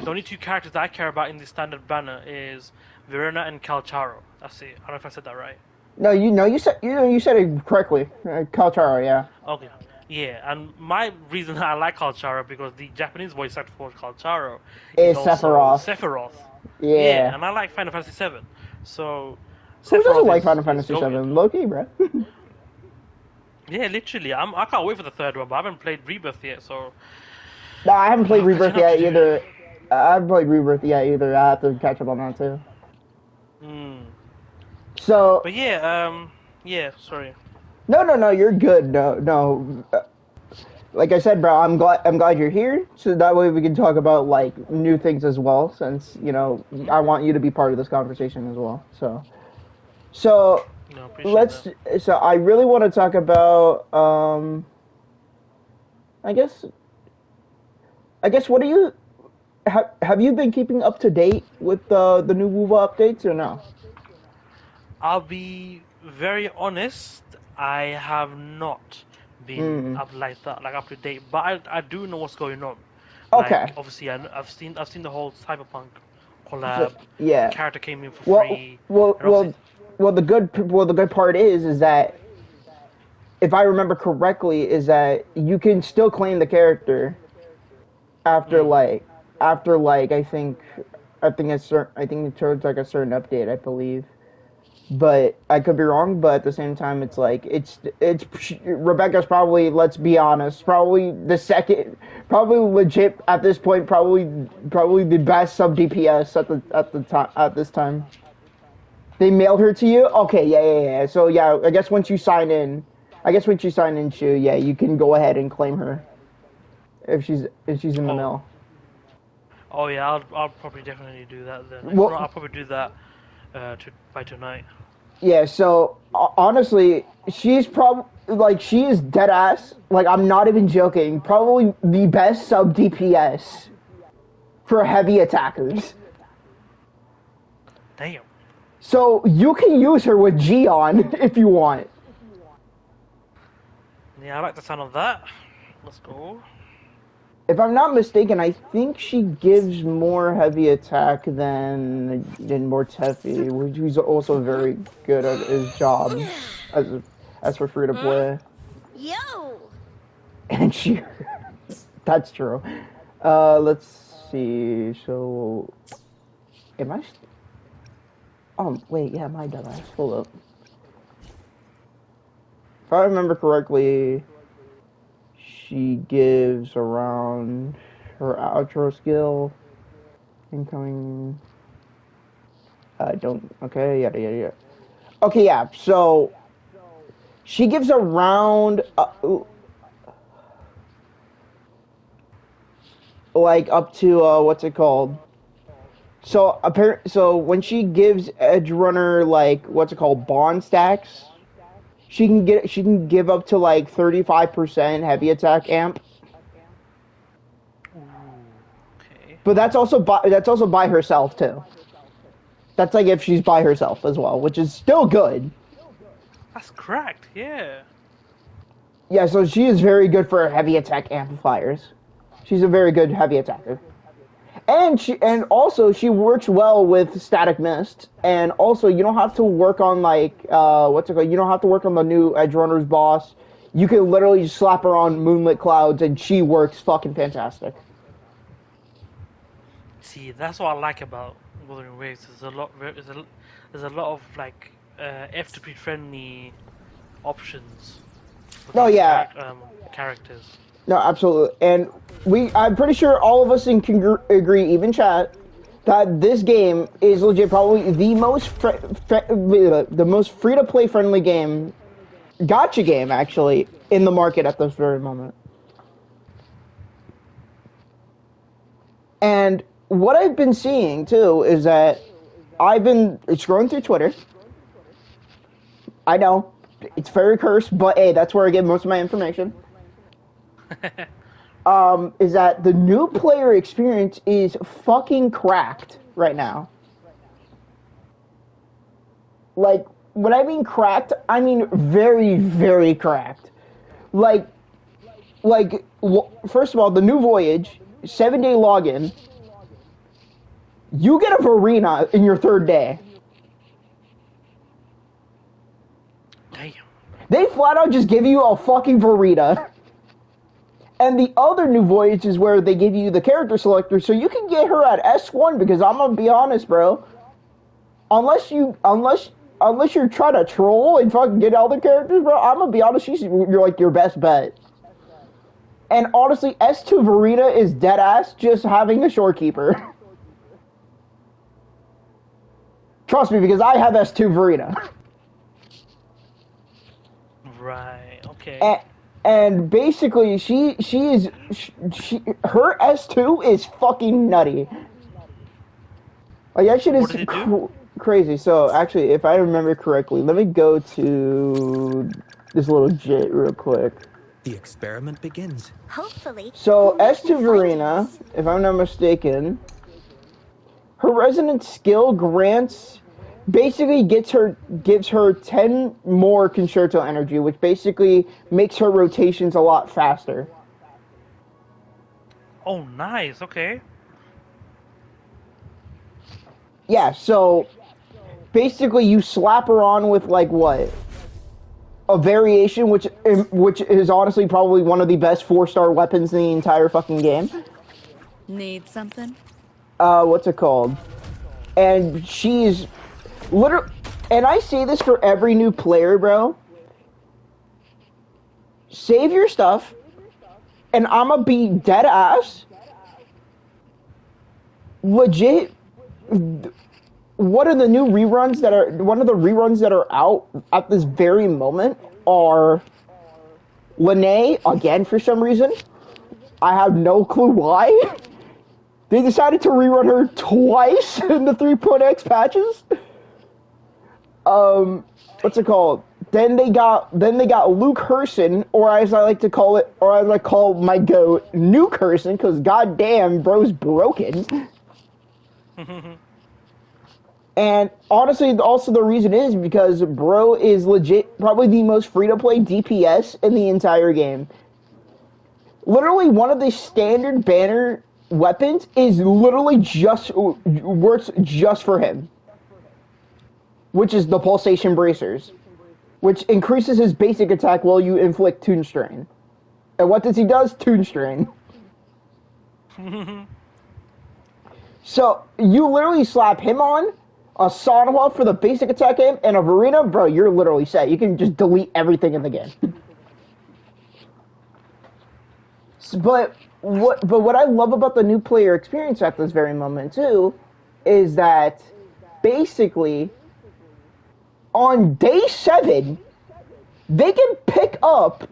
the only two characters that I care about in the standard banner is Verena and Calcharo. That's it. I don't know if I said that right. No, you said it correctly. Kaltaro, yeah. Okay. Yeah, and my reason I like Calcharo because the Japanese voice actor for Calcharo is Is also Sephiroth. Sephiroth. Yeah, Yeah. and I like Final Fantasy VII, so Who doesn't Sephiroth like is Final is Fantasy goated. 7? Loki, bro. Yeah, literally. I can't wait for the third one, but I haven't played Rebirth yet, so No, I haven't played Rebirth catching up to yet do. either. I haven't played Rebirth yet either. I have to catch up on that too. Hmm. So, But yeah, yeah. Sorry. no, you're good. No. Like I said, bro, I'm glad you're here. So that way we can talk about like new things as well. Since Hmm. I want you to be part of this conversation as well. So No, appreciate let's. that. So I really want to talk about. I guess. I guess. What do you have you been keeping up to date with the new WoW updates or no? I'll be very honest. I have not been Mm. up like that, like up to date. But I do know what's going on. Okay. Like obviously, I've seen the whole Cyberpunk So collab. The yeah. character came in for Well, free, well, and obviously, well, the good part is that if I remember correctly, is that you can still claim the character after mm, like I think I think it turns like a certain update, I believe. But I could be wrong. But at the same time, it's like it's Rebecca's probably, let's be honest, probably the second, probably legit at this point, probably the best sub DPS at the time at this time. They mailed her to you? Okay, yeah. So yeah, I guess once you sign in, Shu, yeah, you can go ahead and claim her if she's in the oh, mail. oh yeah, I'll probably definitely do that then. If not, Well, I'll probably do that by tonight. yeah. So honestly, she's probably like she is dead ass. Like I'm not even joking. Probably the best sub DPS for heavy attackers. Damn. So you can use her with Gion if you want. Yeah, I like the sound of that. Let's go. If I'm not mistaken, I think she gives more heavy attack than Mortefi, who's also very good at his job as as for free to Huh? play. Yo! And she, that's true. Let's see. So, am I? Oh wait, yeah, my dumbass. Hold up. If I remember correctly, she gives around her outro skill incoming. Don't. Okay, yada. Okay, yeah. So she gives around like up to what's it called? So when she gives Edge Runner like what's it called, bond stacks, she can give up to like 35% heavy attack amp. Ooh, okay. But that's also by herself too. That's like if she's by herself as well, which is still good. That's cracked. Yeah. Yeah, so she is very good for heavy attack amplifiers. She's a very good heavy attacker. And also she works well with static mist. And also you don't have to work on like what's it called? You don't have to work on the new Edge Runners boss. You can literally just slap her on Moonlit Clouds and she works fucking fantastic. See, that's what I like about Wuthering Waves. There's a lot of like F2P friendly options for No, these yeah, characters. no, absolutely. And I'm pretty sure all of us can agree, even chat, that this game is legit probably the most the most free to play friendly game, gotcha game actually, in the market at this very moment. And what I've been seeing too is that I've been scrolling through Twitter. I know it's very cursed, but hey, that's where I get most of my information. Is that the new player experience is fucking cracked right now. Like, when I mean cracked, I mean very, very cracked. Like, first of all, the new Voyage, 7-day login, you get a Varina in your third day. Damn. They flat out just give you a fucking Varina. And the other new Voyage is where they give you the character selector, so you can get her at S1, because I'm gonna be honest, bro. Unless you're trying to troll and fucking get all the characters, bro, I'm gonna be honest, you're like your best bet. And honestly, S2 Varina is dead ass just having a shorekeeper. Trust me, because I have S2 Varina. Right. Okay. And basically, her S2 is fucking nutty. Like, that shit is crazy. So, actually, if I remember correctly, let me go to this little JIT real quick. The experiment begins. Hopefully. So, S2 Verena, if I'm not mistaken, her resonant skill basically gives her 10 more concerto energy, which basically makes her rotations a lot faster. Oh, nice. Okay. Yeah, so basically you slap her on with like what? A variation which is honestly probably one of the best 4-star weapons in the entire fucking game. Need something? What's it called? And she's literally, and I say this for every new player, bro. Save your stuff, and I'ma be dead ass. Legit, one of the reruns that are out at this very moment are Lene, again for some reason. I have no clue why. They decided to rerun her twice in the 3.x patches. What's it called? Then they got Luke Herson, or as I like to call it, or as I call my goat, Nuke Herson, because goddamn, bro's broken. And honestly, also the reason is because bro is legit probably the most free-to-play DPS in the entire game. Literally, one of the standard banner weapons is literally works just for him, which is the Pulsation Bracers, which increases his basic attack while you inflict Toon Strain. And what does he does? Toon Strain. So you literally slap him on a Sonwa for the basic attack game and a Varina, bro, you're literally set. You can just delete everything in the game. But what I love about the new player experience at this very moment too is that basically on day 7 they can pick up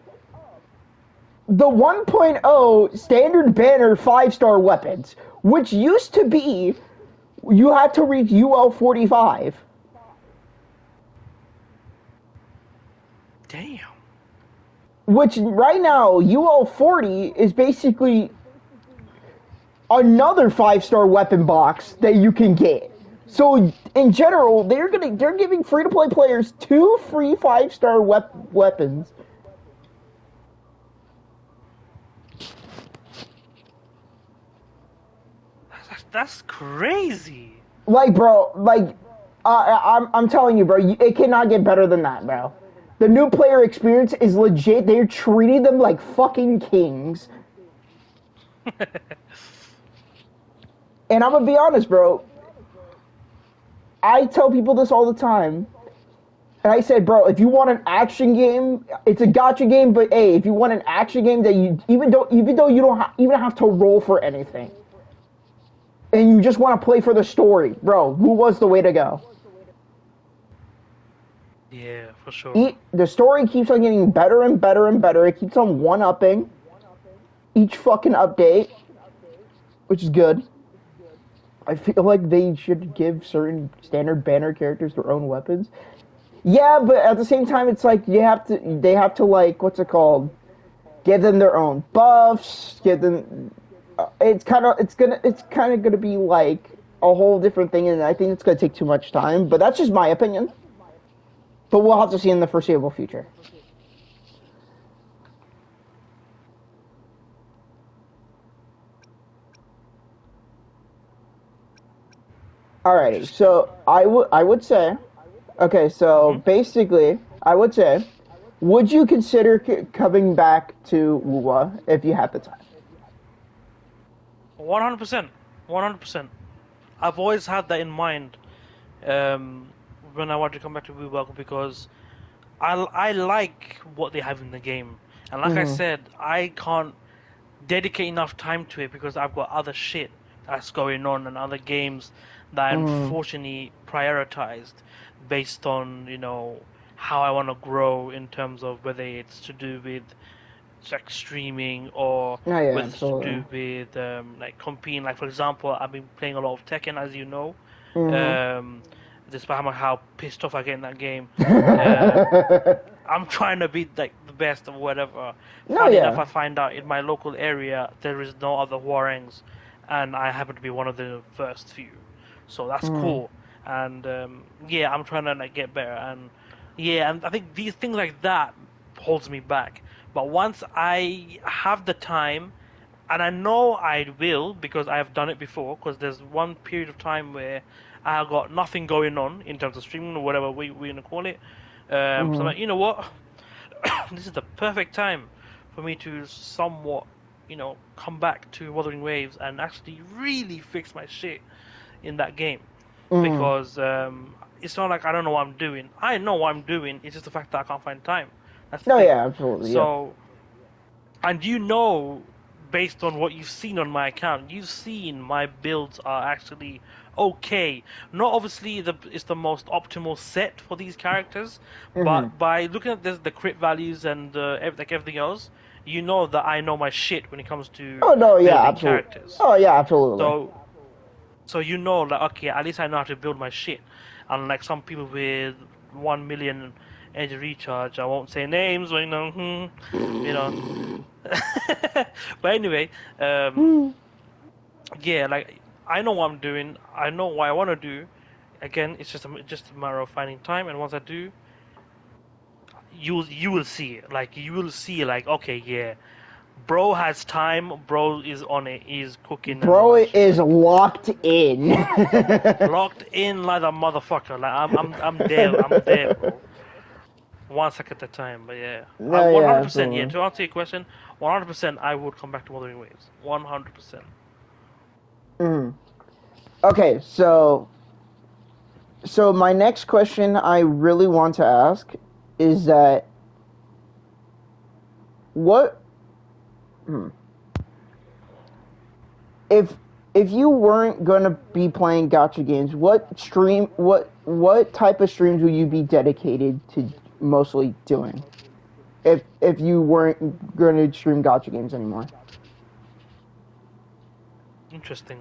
the 1.0 standard banner 5-star weapons, which used to be you had to reach UL 45. Damn. Which right now, UL 40 is basically another 5-star weapon box that you can get. So in general, they're giving free-to-play players 2 free 5-star weapons. That's crazy. Like, bro, like, I'm telling you, bro, it cannot get better than that, bro. The new player experience is legit. They're treating them like fucking kings. And I'm gonna be honest, bro. I tell people this all the time. And I said, bro, if you want an action game, it's a gotcha game. But hey, if you want an action game that you even though you don't even have to roll for anything, and you just want to play for the story, bro, Wu was the way to go. Yeah, for sure. The story keeps on getting better and better and better. It keeps on one-upping each fucking update, which is good. I feel like they should give certain standard banner characters their own weapons. Yeah, but at the same time, it's like they have to like, what's it called? Give them their own buffs. Give them. It's kind of gonna be like a whole different thing, and I think it's gonna take too much time. But that's just my opinion. But we'll have to see in the foreseeable future. Alrighty, so I would say, okay, so basically, I would say, would you consider coming back to Wuwa if you had the time? 100%. 100%. I've always had that in mind when I want to come back to WoW because I like what they have in the game. And like I said, I can't dedicate enough time to it because I've got other shit that's going on and other games that I unfortunately prioritized based on, how I want to grow in terms of whether it's to do with like streaming or whether it's to do with like competing. Like for example, I've been playing a lot of Tekken, as you know. Despite how pissed off I get in that game, I'm trying to be like the best or whatever. Funny enough, I find out in my local area there is no other Hwoarangs, and I happen to be one of the first few, so that's cool. And I'm trying to like get better, and and I think these things like that holds me back. But once I have the time, and I know I will because I have done it before, because there's one period of time where I got nothing going on in terms of streaming or whatever we're going to call it. So I'm like, you know what? This is the perfect time for me to somewhat, come back to Wuthering Waves and actually really fix my shit in that game. Because it's not like I don't know what I'm doing. I know what I'm doing. It's just the fact that I can't find time. That's the thing. Absolutely. So, and based on what you've seen on my account, you've seen my builds are actually okay. Not obviously it's the most optimal set for these characters, but by looking at the crit values and everything else, you know that I know my shit when it comes to building characters. Oh yeah, absolutely. So you know, like, okay, at least I know how to build my shit. Unlike some people with 1 million energy recharge, I won't say names, but But anyway, like I know what I'm doing. I know what I want to do. Again, it's just a matter of finding time. And once I do, you will see it. Like you will see, like, okay, yeah, bro has time. Bro is on it. He's cooking. Bro is locked in. Locked in like a motherfucker. Like I'm there. I'm there, bro. 1 second at a time, but 100%. Yeah, to answer your question, 100%, I would come back to Wuthering Waves. 100%. Okay, so my next question I really want to ask is that if you weren't gonna be playing gacha games, what type of streams would you be dedicated to mostly doing if you weren't going to stream gacha games anymore? Interesting.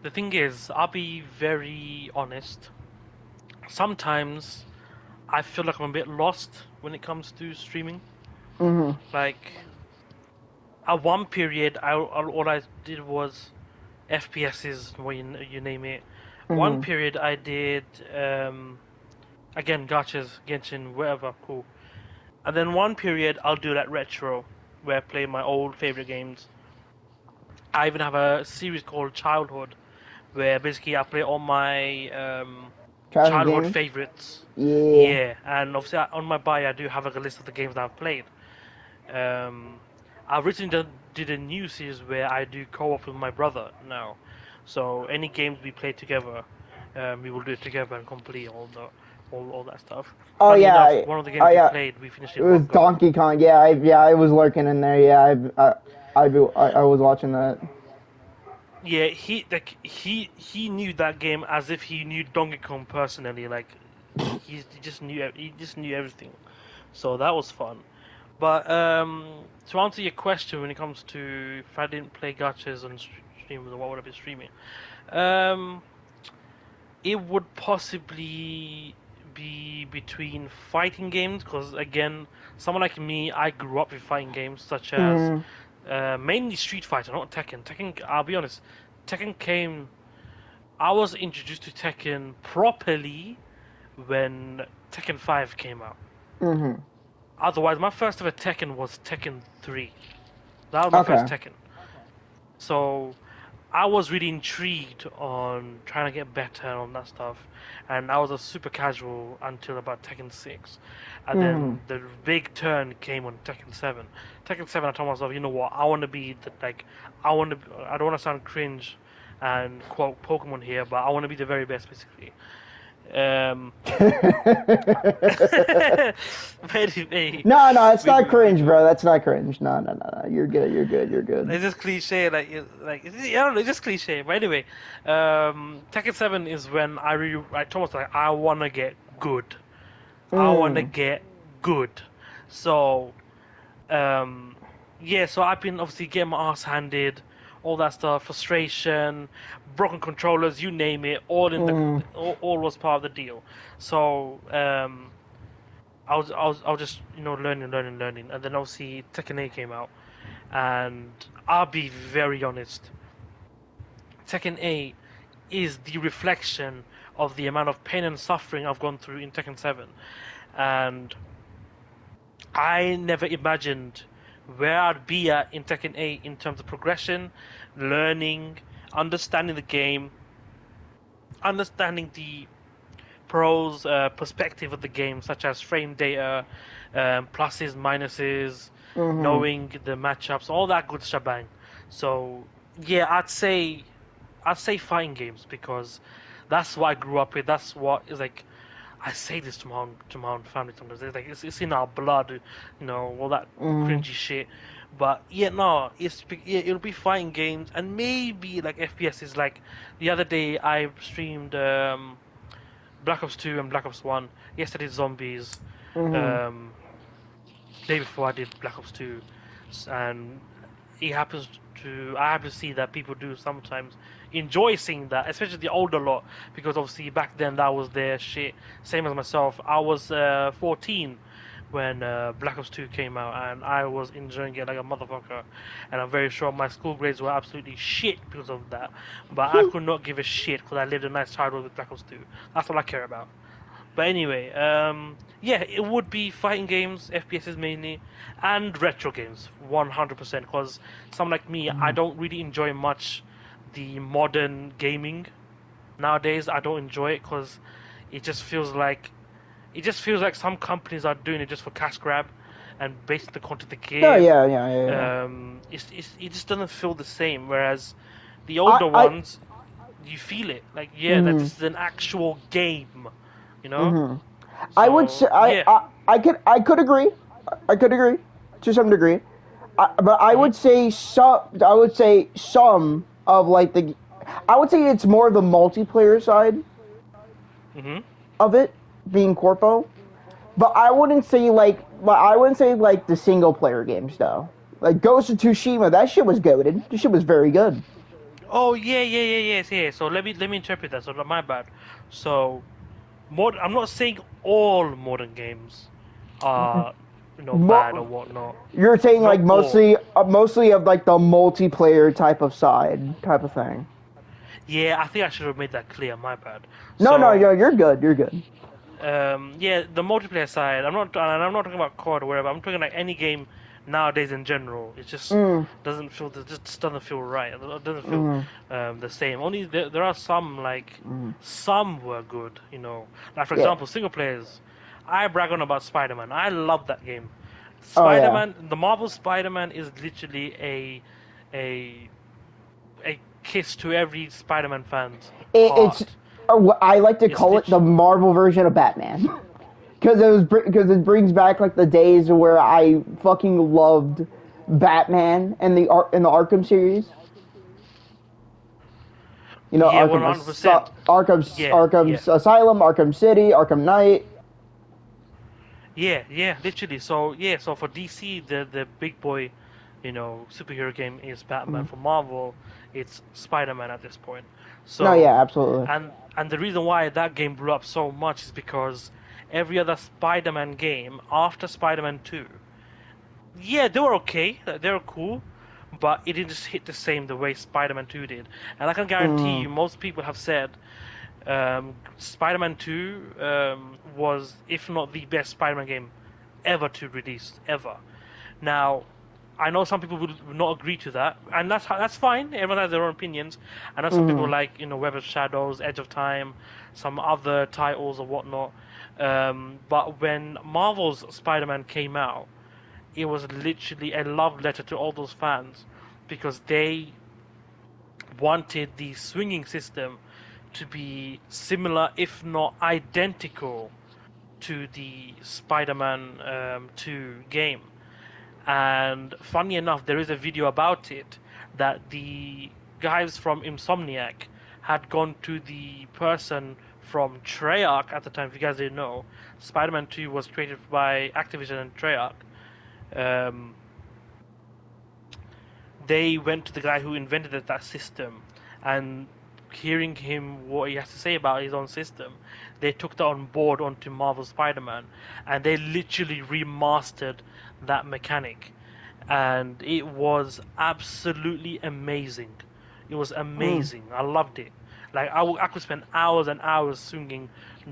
The thing is, I'll be very honest. Sometimes I feel like I'm a bit lost when it comes to streaming. Like at one period, all I did was FPSs, what you name it. One period I did again, gachas, Genshin, whatever, cool. And then one period I'll do that retro, where I play my old favorite games. I even have a series called Childhood, where basically I play all my childhood favorites. Yeah, and obviously on my bio I do have like a list of the games that I've played. I've recently did a new series where I do co-op with my brother now. So any games we play together, we will do it together and complete all all that stuff. Oh Funny yeah, enough, one of the games we yeah. played, we finished It in was one go. Donkey Kong. Yeah, I was lurking in there. Yeah, I was watching that. Yeah, he knew that game as if he knew Donkey Kong personally. Like he just knew everything. So that was fun. But to answer your question, when it comes to if I didn't play gachas on stream, what would I be streaming? Um, it would possibly be between fighting games because again, someone like me, I grew up with fighting games such as Mm, mainly Street Fighter, not Tekken. Tekken, I'll be honest, Tekken came. I was introduced to Tekken properly when Tekken 5 came out. mm-hmm. Otherwise, my first ever Tekken was Tekken 3. That was my first Okay. Tekken. So I was really intrigued on trying to get better on that stuff, and I was a super casual until about Tekken 6, and Mm. then the big turn came on Tekken 7. Tekken 7, I told myself, you know what, I want to be the, like, I don't want to sound cringe and quote Pokemon here, but I want to be the very best, basically. Um, anyway, No, it's not we cringe, bro. That's not cringe. No. You're good. You're good. You're good. it's just cliche, I don't know, it's just cliche. But anyway, Tekken 7 is when I told myself like, I want to get good. I want to Mm. get good. So, um, yeah. So I've been obviously getting my ass handed, all that stuff, frustration, broken controllers, you name it, Mm. all was part of the deal. So, I was just learning, and then obviously Tekken 8 came out. And I'll be very honest, Tekken 8 is the reflection of the amount of pain and suffering I've gone through in Tekken 7. And I never imagined where I'd be at in Tekken 8 in terms of progression, learning, understanding the game, understanding the pros perspective of the game, such as frame data, pluses, minuses, Mm-hmm. knowing the matchups, all that good shebang. So yeah, I'd say fighting games because that's what I grew up with. That's what is like. I say this to my own family sometimes. It's like it's in our blood, all that Mm-hmm. cringy shit. But yeah, no, it'll be fighting games and maybe like FPS is like the other day I streamed Black Ops 2 and Black Ops 1. Yesterday Zombies. Mm-hmm. Um, Day before I did Black Ops 2, and I happen to see that people do sometimes enjoy seeing that, especially the older lot, because obviously back then that was their shit. Same as myself, I was 14 when Black Ops 2 came out, and I was enjoying it like a motherfucker. And I'm very sure my school grades were absolutely shit because of that, but I could not give a shit because I lived a nice childhood with Black Ops 2. That's all I care about. But anyway, yeah, it would be fighting games, FPSs mainly, and retro games, 100%. Because someone like me, I don't really enjoy much the modern gaming nowadays. I don't enjoy it because it just feels like some companies are doing it just for cash grab, and based on the content they No, give, yeah. it just doesn't feel the same. Whereas the I, older I, ones, you feel it, like yeah, that mm-hmm. this is an actual game, you know. Mm-hmm. I would say So yeah. I could agree. I could agree to some degree. But I Hmm. would say some of like the. I would say it's more the multiplayer side Hmm. of it being corpo. But I wouldn't say like the single player games though. Like Ghost of Tsushima, that shit was goated. That shit was very good. Oh yeah. So let me interpret that. So my bad. So I'm not saying all modern games are bad or Mo- whatnot. you're saying like Not all. mostly of like the multiplayer type of side type of thing. Yeah, I think I should have made that clear. My bad. No, So you're good. You're good. yeah, the multiplayer side. I'm not talking about COD or whatever. I'm talking like any game nowadays in general. It just Mm, doesn't feel right. It doesn't feel mm, the same. Only there are some like mm. some were good. Like for Yeah. example, single players. I brag on about Spider-Man. I love that game. Oh yeah. Spider-Man, the Marvel Spider-Man is literally a kiss to every Spider-Man fan's It's heart. Or I like to It's call it the Marvel version of Batman. Because it brings back like the days where I fucking loved Batman and in the Arkham series. You know, yeah, 100%. Yeah, Arkham yeah. Asylum, Arkham City, Arkham Knight. Yeah, literally. So for DC, the big boy, superhero game is Batman. Mhm. For Marvel, it's Spider-Man at this point. No, So, yeah, absolutely. and the reason why that game blew up so much is because every other Spider-Man game after Spider-Man 2, yeah, they were okay, they were cool, but it didn't just hit the same the way Spider-Man 2 did. And I can guarantee Mm. you, most people have said Spider-Man 2 was, if not the best Spider-Man game ever to release, ever. Now, I know some people would not agree to that, and that's fine. Everyone has their own opinions. I know some people Mm. like Web of Shadows, Edge of Time, some other titles or whatnot. But when Marvel's Spider-Man came out, it was literally a love letter to all those fans because they wanted the swinging system to be similar, if not identical, to the Spider-Man 2 game. And funny enough, there is a video about it that the guys from Insomniac had gone to the person from Treyarch at the time. If you guys didn't know, Spider-Man 2 was created by Activision and Treyarch. Um, they went to the guy who invented that system, and hearing him what he has to say about his own system, they took that on board onto Marvel Spider-Man, and they literally remastered that mechanic, and it was absolutely amazing. It was Mm. amazing. I loved it. Like I could spend hours and hours swinging,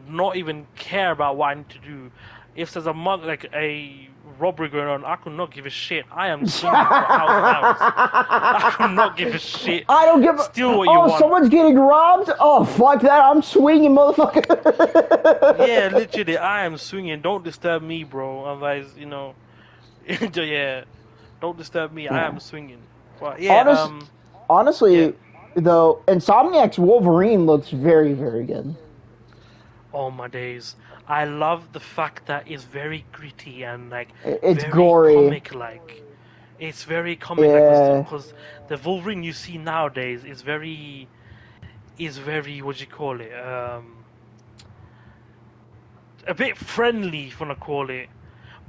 not even care about what I need to do. If there's like a robbery going on, I could not give a shit. I am swinging for hours and hours. I could not give a shit. I don't give a. Steal what you Oh, want. someone's getting robbed? Oh, fuck that. I'm swinging, motherfucker. Yeah, literally, I am swinging. Don't disturb me, bro. Otherwise, yeah, don't disturb me. I Yeah. am swinging. But yeah, yeah. Honestly, though, Insomniac's Wolverine looks very, very good. Oh my days. I love the fact that it's very gritty and like It's very gory. comic-like. It's very comic-like Yeah. because the Wolverine you see nowadays is very, what do you call it? A bit friendly, if you wanna call it.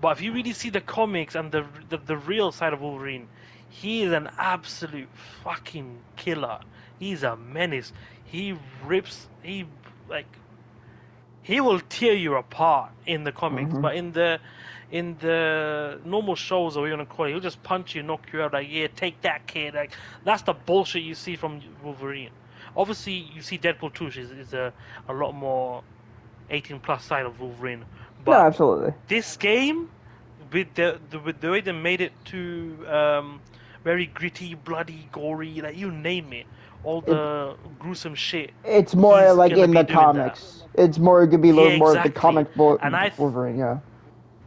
But if you really see the comics and the real side of Wolverine, he is an absolute fucking killer. He's a menace. He rips. He will tear you apart in the comics, Mhm. but in the normal shows, or what you want to call it, he'll just punch you, knock you out. Like, yeah, take that, kid. Like, that's the bullshit you see from Wolverine. Obviously, you see Deadpool 2 is a lot more 18 plus side of Wolverine, No, but absolutely. this game, with the way they made it to very gritty, bloody, gory, like you name it, all the gruesome shit. It's more he's like gonna in be the doing comics. It's more gonna be a Yeah, little more of the exactly. comic book And Wolverine, yeah.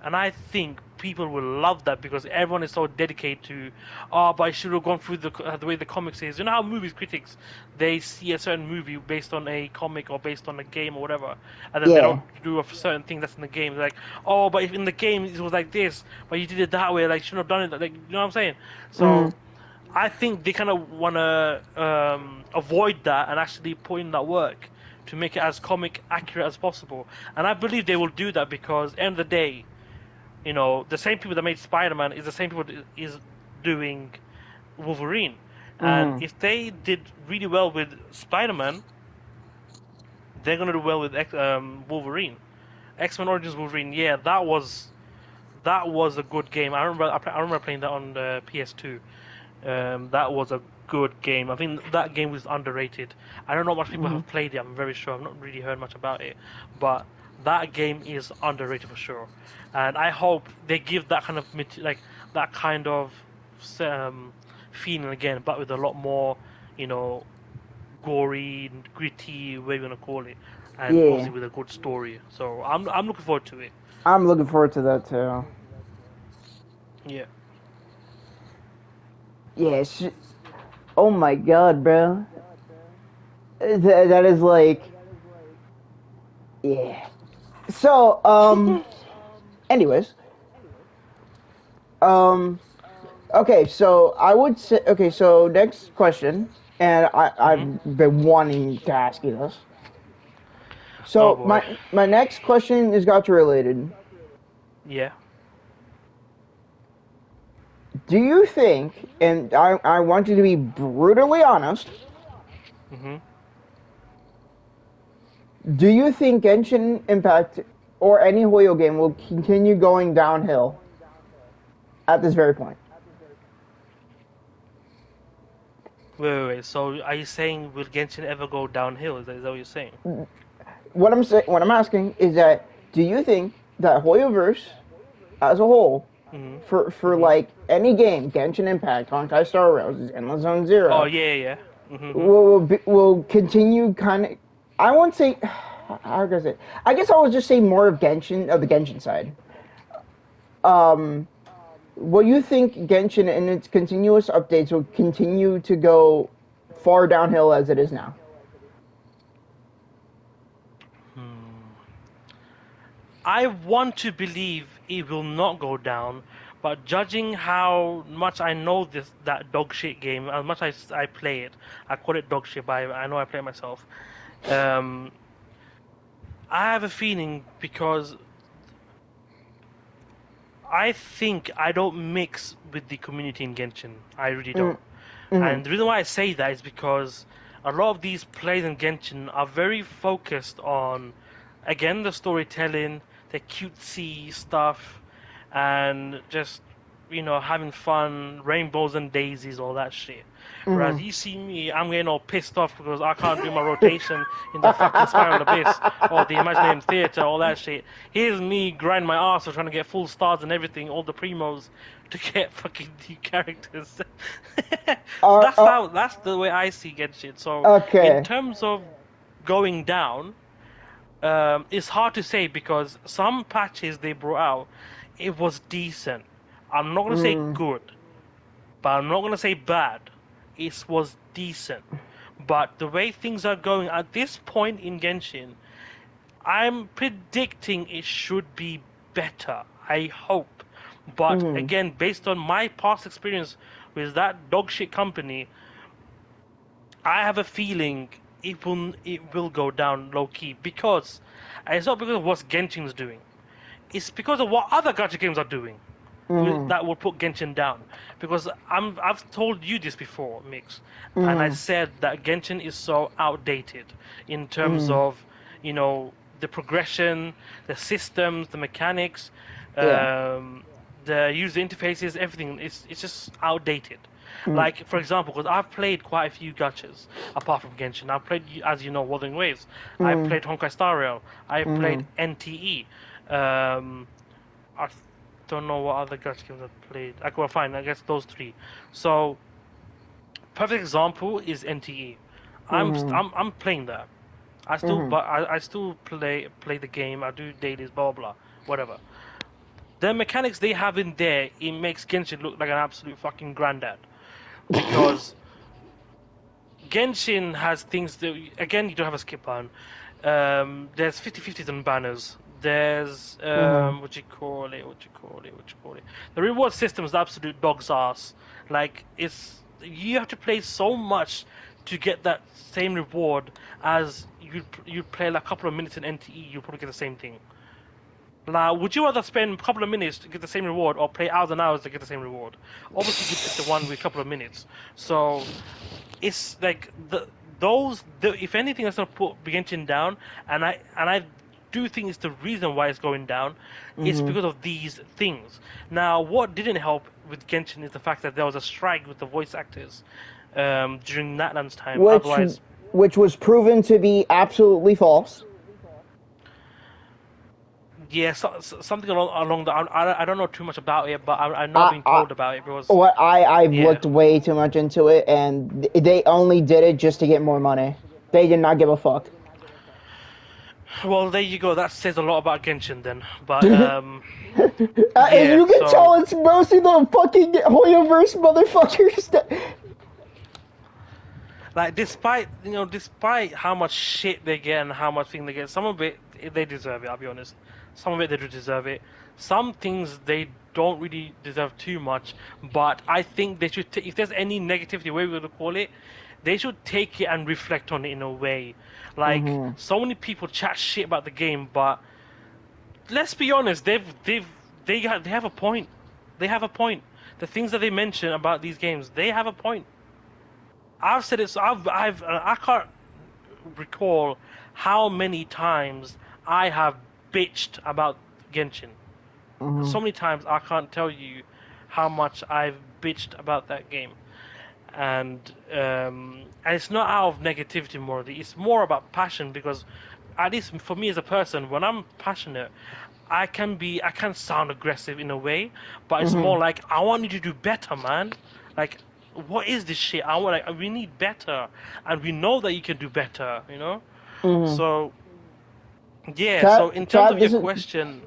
I think people will love that because everyone is so dedicated to, but I should have gone through the way the comics is. You know how movies critics, they see a certain movie based on a comic or based on a game or whatever, and then they Yeah. don't do a certain thing that's in the game. They're like, oh, but if in the game it was like this, but you did it that way, like shouldn't have done it. Like, you know what I'm saying? So. Mhm. I think they kind of want to avoid that and actually put in that work to make it as comic accurate as possible. And I believe they will do that because, at the end of the day, the same people that made Spider-Man is the same people that is doing Wolverine. And Mhm. if they did really well with Spider-Man, they're gonna do well with Wolverine. X-Men Origins Wolverine, yeah, that was a good game. I remember playing that on the PS2. That was a good game. I think that game was underrated. I don't know much people Mhm. have played it. I'm very sure. I've not really heard much about it, but that game is underrated for sure. And I hope they give that kind of that kind of feeling again, but with a lot more, you know, gory, gritty, whatever you wanna call it, and Yeah. obviously with a good story. So I'm looking forward to it. I'm looking forward to that too. Yeah. Yeah. Oh my god, bro. That is like Yeah. So, anyways, um, okay, so I would say, okay, so next question, and Hmm. I've been wanting to ask you this. Oh So boy. my next question is gacha related. Yeah. Do you think, and I want you to be brutally honest, Hmm. do you think Genshin Impact or any Hoyo game will continue going downhill at this very point? Wait. So, are you saying will Genshin ever go downhill? Is that what you're saying? What I'm asking is that do you think that Hoyoverse as a whole, Hmm. for Hmm. like any game, Genshin Impact, Honkai Star Rails, Endless Zone Oh Zero, yeah. Hmm. will continue kind of? I won't say. How can I say? I guess I would just say more of Genshin of the Genshin side. Um, will you think Genshin and its continuous updates will continue to go far downhill as it is now? Hmm. I want to believe it will not go down, but judging how much I know that dog shit game, as much as I play it, I call it dog shit, but I know I play it myself. Um, I have a feeling because I think I don't mix with the community in Genshin. I really Mm, don't. mm, And the reason why I say that is because a lot of these plays in Genshin are very focused on, again, the storytelling, the cutesy stuff, and just, having fun, rainbows and daisies, all that shit. Whereas mm. you see me, I'm getting all pissed off because I can't do my rotation in the fucking Spiral Abyss or the Imaginarium Theatre, all that shit. Here's me grinding my ass for trying to get full stars and everything, all the primos, to get fucking new characters. Are, That's the way I see Genshin. So in okay. terms of going down, it's hard to say because some patches they brought out, it was decent. I'm not gonna say Mm, good, but I'm not gonna say bad. It was decent. But the way things are going at this point in Genshin, I'm predicting it should be better. I hope. But mm, again, based on my past experience with that dogshit company, I have a feeling it will go down low key because it's not because of what Genshin's doing. It's because of what other gacha games are doing mm, that will put Genshin down. Because I've told you this before, Mix, and I mm, said that Genshin is so outdated in terms mm. of the progression, the systems, the mechanics, Yeah. um, the user interfaces, everything. It's just outdated. Mm, Like for example, because I've played quite a few gachas apart from Genshin. I've played, as you know, Wuthering Waves. I mm, played Honkai Star Rail. I played mm. NTE. Um, I don't know what other gacha games I've played. Well, fine. I guess those three. So perfect example is NTE. Mhm. I'm playing that. Mhm. I still play the game. I do dailies, blah blah blah, whatever. The mechanics they have in there, it makes Genshin look like an absolute fucking granddad. Because Genshin has things that, again, you don't have a skip button. There's 50/50s on banners. There's Mhm. what you call it. The reward system is absolute dog's ass. Like you have to play so much to get that same reward as you'd play like a couple of minutes in NTE. You'll probably get the same thing. Now, would you rather spend a couple of minutes to get the same reward or play hours and hours to get the same reward? Obviously, you'd pick the one with a couple of minutes. So it's like if anything that's gonna put Genshin down, and I do think it's the reason why it's going down, it's Mhm. because of these things. Now, what didn't help with Genshin is the fact that there was a strike with the voice actors during Natlan's time. Which Otherwise, which was proven to be absolutely false. yeah, something along the I don't know too much about it, but I know I've I, been I told about it because what I've yeah. looked way too much into it, and they only did it just to get more money. They did not give a fuck. Well, there you go. That says a lot about Genshin then. But And yeah, you can tell so it's mostly the fucking Hoyoverse motherfuckers. Like, despite how much shit they get and how much thing they get, some of it they deserve it. I'll be honest. Some of it they do deserve it. Some things they don't really deserve too much. But I think they should. If there's any negativity, whatever you want to call it, they should take it and reflect on it in a way. Like, so many people chat shit about the game, but let's be honest, they have a point. They have a point. The things that they mention about these games, they have a point. I've said it. So I can't recall how many times I have bitched about Genshin. So many times I can't tell you how much I've bitched about that game. And it's not out of negativity more. It's more about passion, because at least for me as a person, when I'm passionate, I can sound aggressive in a way, but it's more like, I want you to do better, man. Like, what is this shit? We need better, and we know that you can do better, you know. So yeah. So in terms of your question,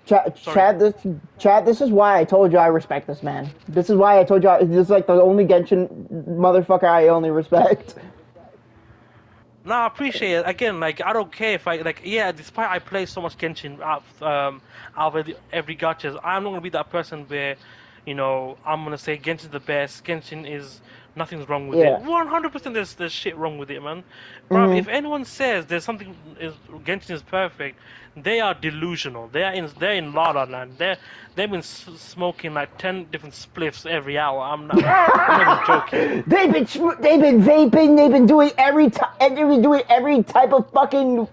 Chad, this is why I told you I respect this man. This is why I told you this is like the only Genshin motherfucker I only respect. no, I appreciate it. Again, like, I don't care if despite I play so much Genshin out of every gacha, I'm not gonna be that person where, I'm gonna say Genshin's the best. Genshin is nothing's wrong with it. 100% there's shit wrong with it, man. Bro, if anyone says there's something Genshin is perfect, they are delusional. They're in La La Land. They've been smoking like 10 different spliffs every hour. I'm not even joking. They've been vaping. They've been doing every type of fucking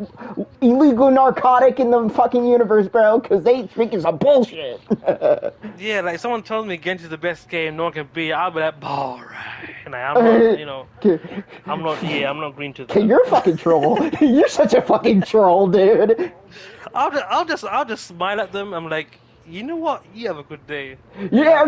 illegal narcotic in the fucking universe, bro. Because they think it's some bullshit. Yeah, like, someone tells me Genshin's the best game no one can beat, I'll be like, alright. And I'm not green to that. You're a fucking troll. You're such a fucking troll, dude. I'll just smile at them. I'm like, you know what? You have a good day. Yeah,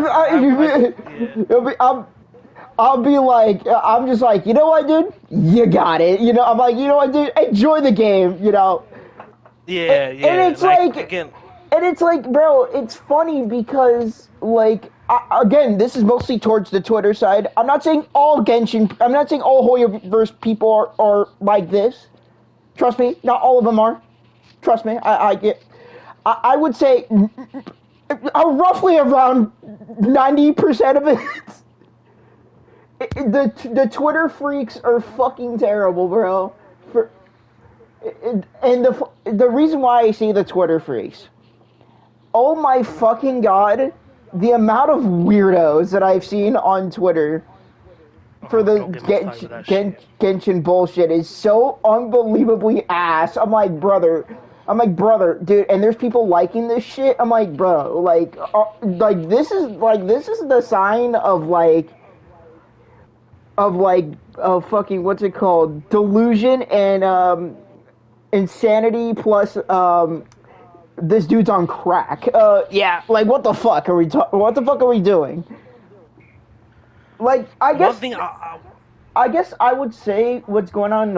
I'll be like, I'm just like, you know what, dude? You got it. I'm like, you know what, dude? Enjoy the game. Yeah. And it's like again. And it's like, bro, it's funny because, like, again, this is mostly towards the Twitter side. I'm not saying all Hoyoverse people are like this. Trust me, not all of them are. Trust me, I would say roughly around 90% of it. The Twitter freaks are fucking terrible, bro. And the reason why I say the Twitter freaks, oh my fucking god, the amount of weirdos that I've seen on Twitter for the Genshin bullshit is so unbelievably ass. I'm like, brother, dude, and there's people liking this shit. I'm like, bro, this is the sign of fucking, what's it called? Delusion and insanity plus this dude's on crack. Yeah, like, what the fuck are we doing? Like, I guess. One thing I guess I would say what's going on.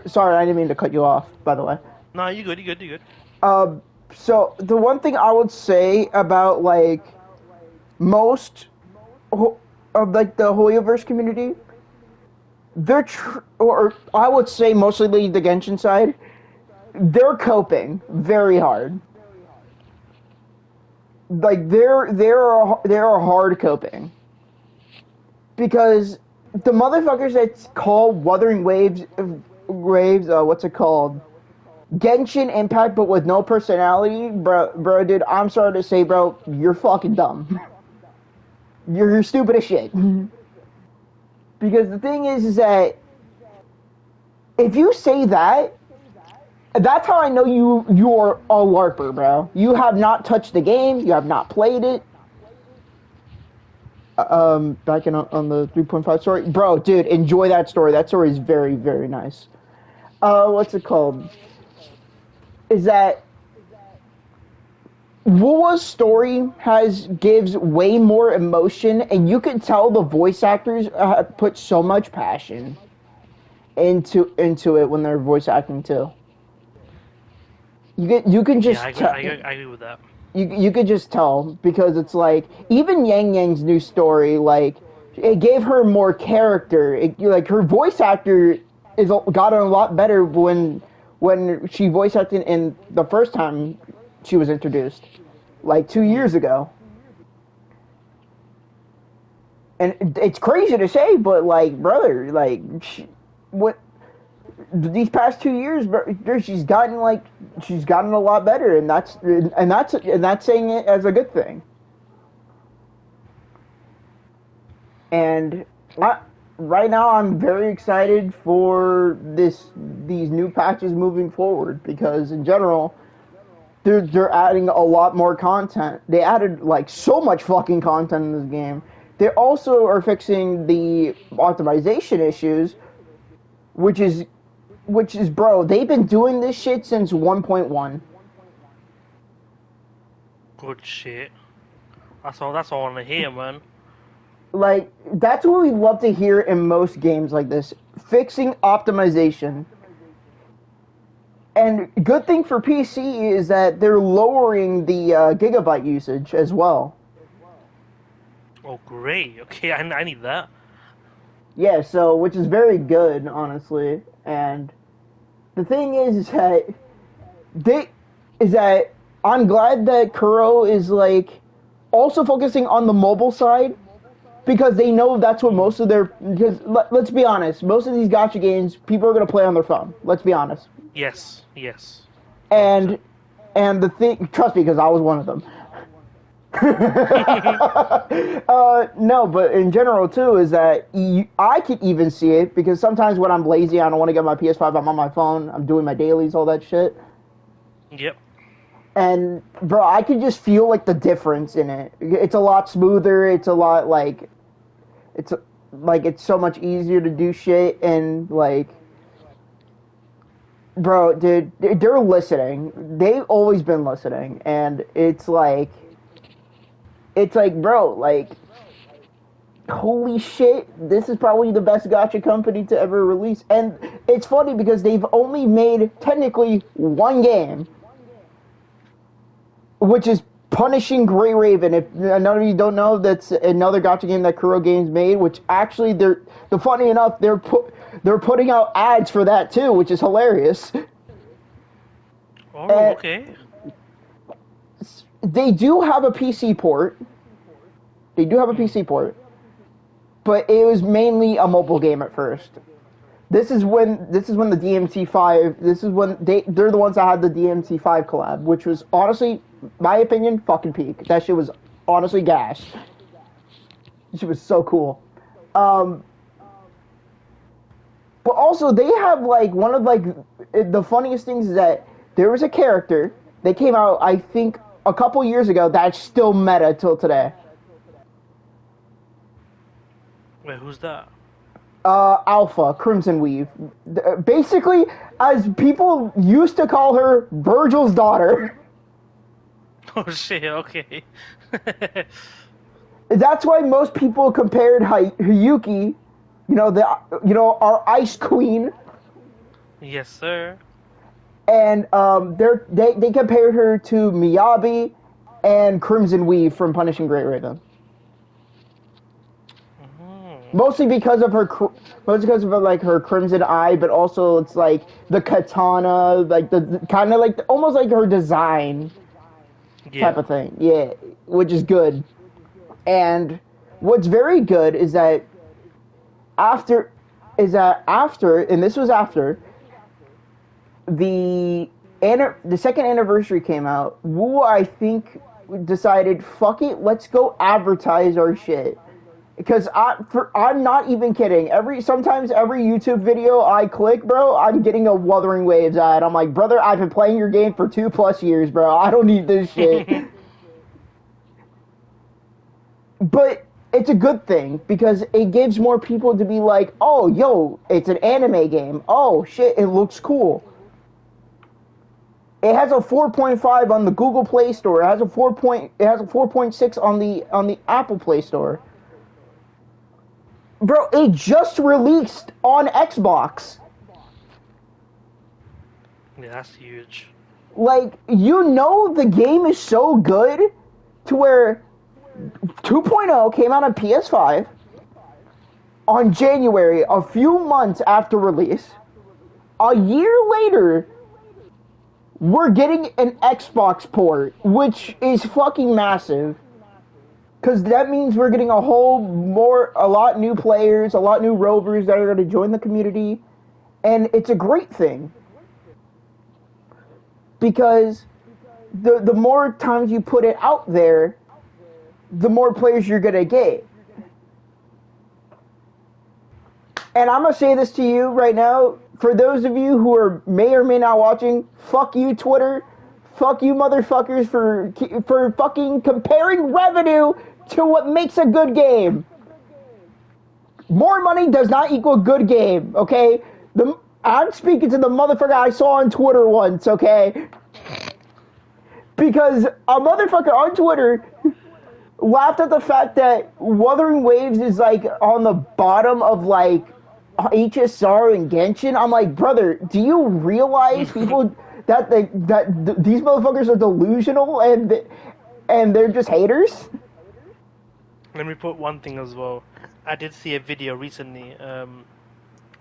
Sorry, I didn't mean to cut you off. By the way. No, you good. So the one thing I would say about, like, most of, like, the Hoyoverse community, or I would say mostly the Genshin side, they're coping very hard. Like, they're hard coping. Because the motherfuckers that call Wuthering Waves, what's it called? Genshin Impact, but with no personality, bro, dude, I'm sorry to say, bro, you're fucking dumb. You're stupid as shit. Because the thing is that if you say that, that's how I know you are a LARPer, bro. You have not touched the game. You have not played it. Back in on the 3.5 story, bro, dude, enjoy that story. That story is very, very nice. What's it called? Is that Wuwa's story gives way more emotion, and you can tell the voice actors put so much passion into it when they're voice acting too. You can just I agree with that. You could just tell, because it's like, even Yang Yang's new story, like, it gave her more character. Like her voice actor gotten a lot better when she voice acted in the first time she was introduced, like 2 years ago. And it's crazy to say, but like, brother, like, what these past 2 years, she's gotten a lot better, and that's saying it as a good thing. And right now, I'm very excited for these new patches moving forward, because in general, they're adding a lot more content. They added like so much fucking content in this game. They also are fixing the optimization issues, which is, bro, they've been doing this shit since 1.1. Good shit. That's all I want to hear, man. Like, that's what we love to hear in most games like this. Fixing optimization. And good thing for PC is that they're lowering the gigabyte usage as well. Oh, great. Okay, I need that. Yeah, so, which is very good, honestly. And the thing is that I'm glad that Kuro is, like, also focusing on the mobile side, because they know that's what most of their... Because, let's be honest, most of these gacha games, people are going to play on their phone. Let's be honest. Yes. And the thing... Trust me, because I was one of them. No, but in general too is that I can even see it, because sometimes when I'm lazy, I don't want to get my PS5. I'm on my phone. I'm doing my dailies, all that shit. Yep. And bro, I can just feel like the difference in it. It's a lot smoother. It's a lot like it's so much easier to do shit, and like, bro, dude, they're listening. They've always been listening, and it's like, bro, like, holy shit, this is probably the best gacha company to ever release. And it's funny because they've only made, technically, one game, which is Punishing Gray Raven. If none of you don't know, that's another gacha game that Kuro Games made, which actually, funny enough, they're putting out ads for that too, which is hilarious. Oh, okay. They do have a PC port. But it was mainly a mobile game at first. This is when the DMC5. This is when they're the ones that had the DMC5 collab, which was honestly, my opinion, fucking peak. That shit was honestly gas. She was so cool. But also they have like one of like the funniest things is that there was a character that came out, I think, a couple years ago that's still meta till today. Wait, who's that? Alpha, Crimson Weave. Basically, as people used to call her, Virgil's daughter. Oh shit, okay. That's why most people compared Hiyuki, our Ice Queen. Yes, sir. And they compared her to Miyabi and Crimson Weave from Punishing Gray Raven. Mostly because of her like her crimson eye, but also it's like the katana, like the kind of like almost like her design type of thing. Yeah, which is good. And what's very good is that after, and this was after the second anniversary came out, Wu, I think, decided, fuck it, let's go advertise our shit. Because I'm not even kidding. Sometimes every YouTube video I click, bro, I'm getting a Wuthering Waves ad. I'm like, brother, I've been playing your game for 2+ years, bro. I don't need this shit. But it's a good thing, because it gives more people to be like, oh, yo, it's an anime game. Oh, shit, it looks cool. It has a 4.5 on the Google Play Store. It has a 4.6 on the Apple Play Store. Bro, it just released on Xbox. Yeah, that's huge. Like, the game is so good to where 2.0 came out on PS5, on January, a few months after release, a year later, we're getting an Xbox port, which is fucking massive. Because that means we're getting a lot new players, a lot new rovers that are going to join the community. And it's a great thing. Because the more times you put it out there, the more players you're going to get. And I'm going to say this to you right now. For those of you who may or may not watching, fuck you, Twitter. Fuck you, motherfuckers, for fucking comparing revenue to what makes a good game. More money does not equal good game, okay? I'm speaking to the motherfucker I saw on Twitter once, okay? Because a motherfucker on Twitter laughed at the fact that Wuthering Waves is like on the bottom of like HSR and Genshin. I'm like, brother, do you realize people that these motherfuckers are delusional and they're just haters? Let me put one thing as well. I did see a video recently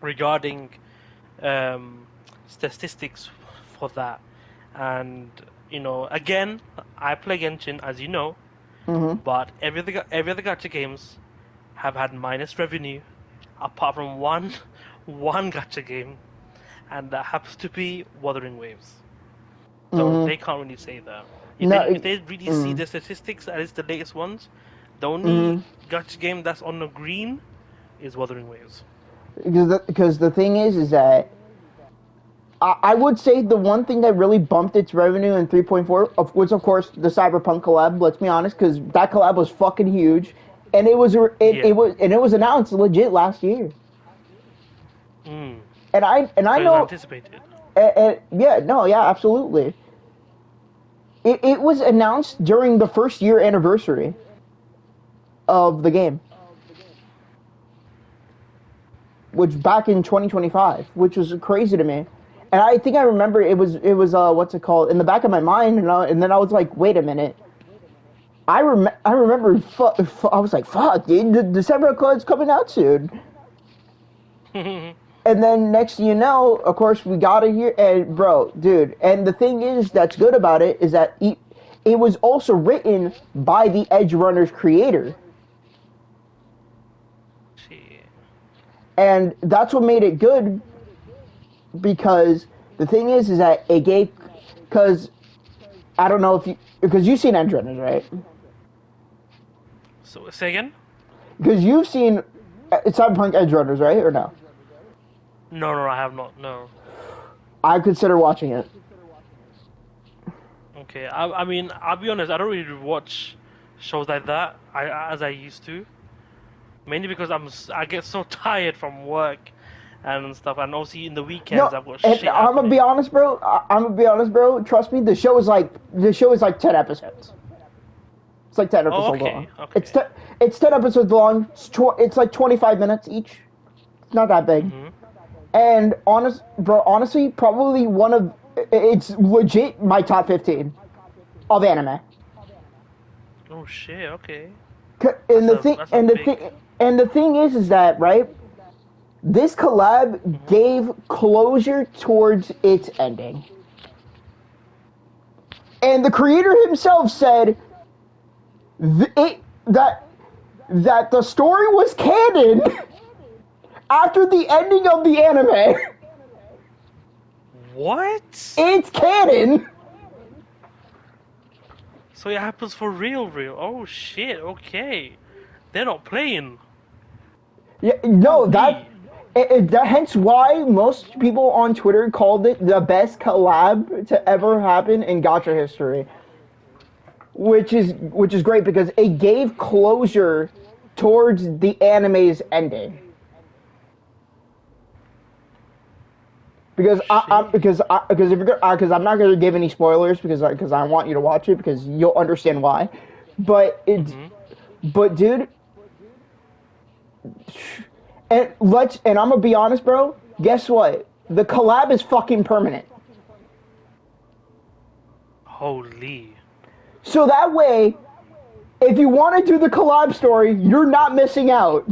regarding statistics for that, and again, I play Genshin, as you know, but every other gacha games have had minus revenue, apart from one gacha game, and that happens to be Wuthering Waves. So they can't really say that. If they really see the statistics, at least the latest ones, the only gacha game that's on the green is Wuthering Waves. Because the thing is that I would say the one thing that really bumped its revenue in 3.4 was, of course, the Cyberpunk collab. Let's be honest, because that collab was fucking huge, and it was announced legit last year. And I know. Anticipated. Absolutely. It was announced during the first year anniversary of the game, which back in 2025, which was crazy to me. And I think I remember it was what's it called, in the back of my mind, and then I was like, wait a minute. I remember I was like, fuck, dude, the December Code's coming out soon. And then next thing you know, of course, we got it here, and bro, dude, and the thing is that's good about it is that it was also written by the Edge Runners creator. And that's what made it good, because the thing is that it gave, because I don't know because you've seen Edge Runners, right? So say again? Because you've seen Cyberpunk Edge Runners, right, or no? No, I have not. No. I consider watching it. Okay, I mean, I'll be honest. I don't really watch shows like that as I used to. Mainly because I get so tired from work and stuff, and also in the weekends I've got shit. I'm gonna be honest, bro. Trust me, the show is like 10 episodes. It's like 10 episodes long. Okay. It's 10 episodes long. It's like 25 minutes each. It's not that big. And honestly, probably it's legit my top 15 of anime. Oh shit! Okay. And the thing is that, right, this collab gave closure towards its ending. And the creator himself said that the story was canon after the ending of the anime. What? It's canon. So it happens for real. Oh shit! Okay, they're not playing. Yeah, no, hence why most people on Twitter called it the best collab to ever happen in gacha history. Which is great because it gave closure towards the anime's ending. Because I'm not going to give any spoilers because I want you to watch it because you'll understand why. But dude, and I'm gonna be honest, bro. Guess what? The collab is fucking permanent. Holy. So that way, if you want to do the collab story, you're not missing out.